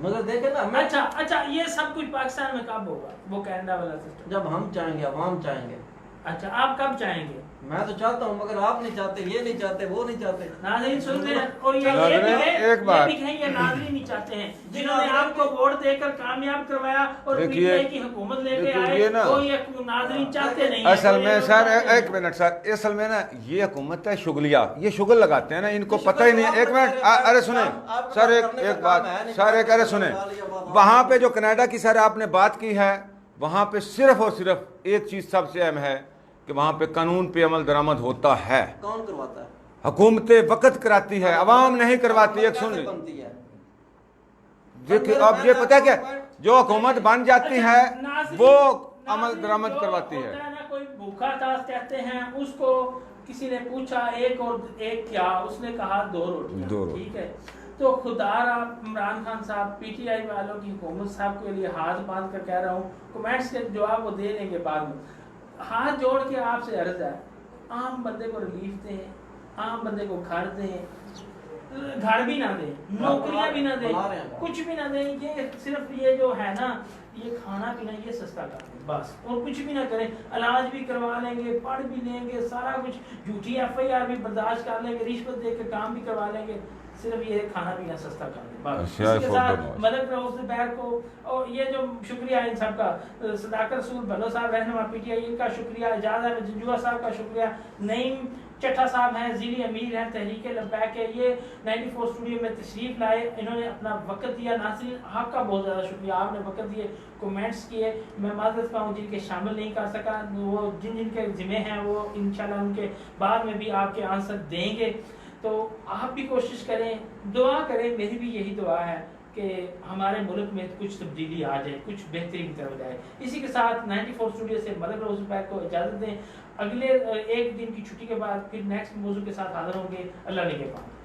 मगर देखे ना मैं, अच्छा, ये सब कुछ पाकिस्तान में कब होगा, वो कनाडा वाला सिस्टम? जब हम चाहेंगे, अवाम चाहेंगे। अच्छा, आप कब चाहेंगे? मैं तो चाहता हूँ मगर आप नहीं चाहते, ये नहीं चाहते, वो नहीं चाहते। नाज़रीन सुनते हैं, और ये एक बात ये नाज़रीन नहीं चाहते हैं जिन्होंने आपको वोट देकर कामयाब करवाया और पीटीआई की हुकूमत लेके आए, वो ये नाज़रीन चाहते नहीं। असल में सर, एक मिनट सर, असल में ना ये हुकूमत है शुगलिया, ये शुगल लगाते हैं ना, इनको पता ही नहीं है। एक मिनट, अरे सुने सर, एक बात सर, अरे सुने, वहाँ पे जो कनाडा की सर आपने बात की है, वहाँ पे सिर्फ और सिर्फ एक चीज सबसे अहम है कि वहाँ पे कानून पे अमल दरामद होता है। कौन करवाता है? हुकूमतें वक़्त कराती है, अवाम नहीं करवाती। एक सुन लीजिए, अब ये पता है क्या, जो हुकूमत बन जाती है वो अमल दरामद करवाती है। कोई भूखा था कहते हैं, उसको किसी ने पूछा एक और एक क्या, उसने कहा 2 रोटियां, ठीक है? तो खुदारा इमरान खान साहब, पीटीआई वालों की हुकूमत साहब के लिए हाथ बांध कर कह रहा हूँ, कमेंट्स के जवाब वो दे देंगे बाद में। हाथ जोड़ के आपसे अर्ज है, आम बंदे को रिलीफ दें, आम बंदे को घर दें, घर भी ना दें, नौकरियां भी ना दें, कुछ भी ना दें। ये सिर्फ ये जो है ना, ये खाना पीना ये सस्ता कर दें बस, और कुछ भी ना करें। इलाज भी करवा लेंगे, पढ़ भी लेंगे, सारा कुछ, झूठी FIR भी बर्दाश्त कर लेंगे, रिश्वत दे के काम भी करवा लेंगे, सिर्फ ये खाना पीना सस्ता कर दें बस। इसके साथ मदद रऊफ ज़ुबैर को, और ये जो शुक्रिया इन सब का, सदाकत रसूल भलो साहब रहनुमा PTI, इनका शुक्रिया, एजाज अहमद जंजुआ साहब का शुक्रिया, नईम चट्ठा साहब हैं, ज़ीली अमीर हैं, तहरीक लब्बैक है, ये 94 स्टूडियो में तशरीफ लाए, इन्होंने अपना वक्त दिया। नाज़रीन आपका बहुत ज़्यादा शुक्रिया, आपने वक्त दिए, कमेंट्स किए। मैं माज़रत का हूँ जिनके शामिल नहीं कर सका, वो जिनके ज़िम्मे हैं वो इंशाल्लाह उनके बाद में भी आपके आंसर देंगे। तो आप भी कोशिश करें, दुआ करें, मेरी भी यही दुआ है कि हमारे मुल्क में कुछ तब्दीली आ जाए, कुछ बेहतरी की तरफ जाए। इसी के साथ 94 स्टूडियो से मलिक रऊफ ज़ुबैर को इजाज़त दें। अगले 1 दिन की छुट्टी के बाद फिर नेक्स्ट मौजू के साथ हाजिर होंगे। अल्लाह ने के पास।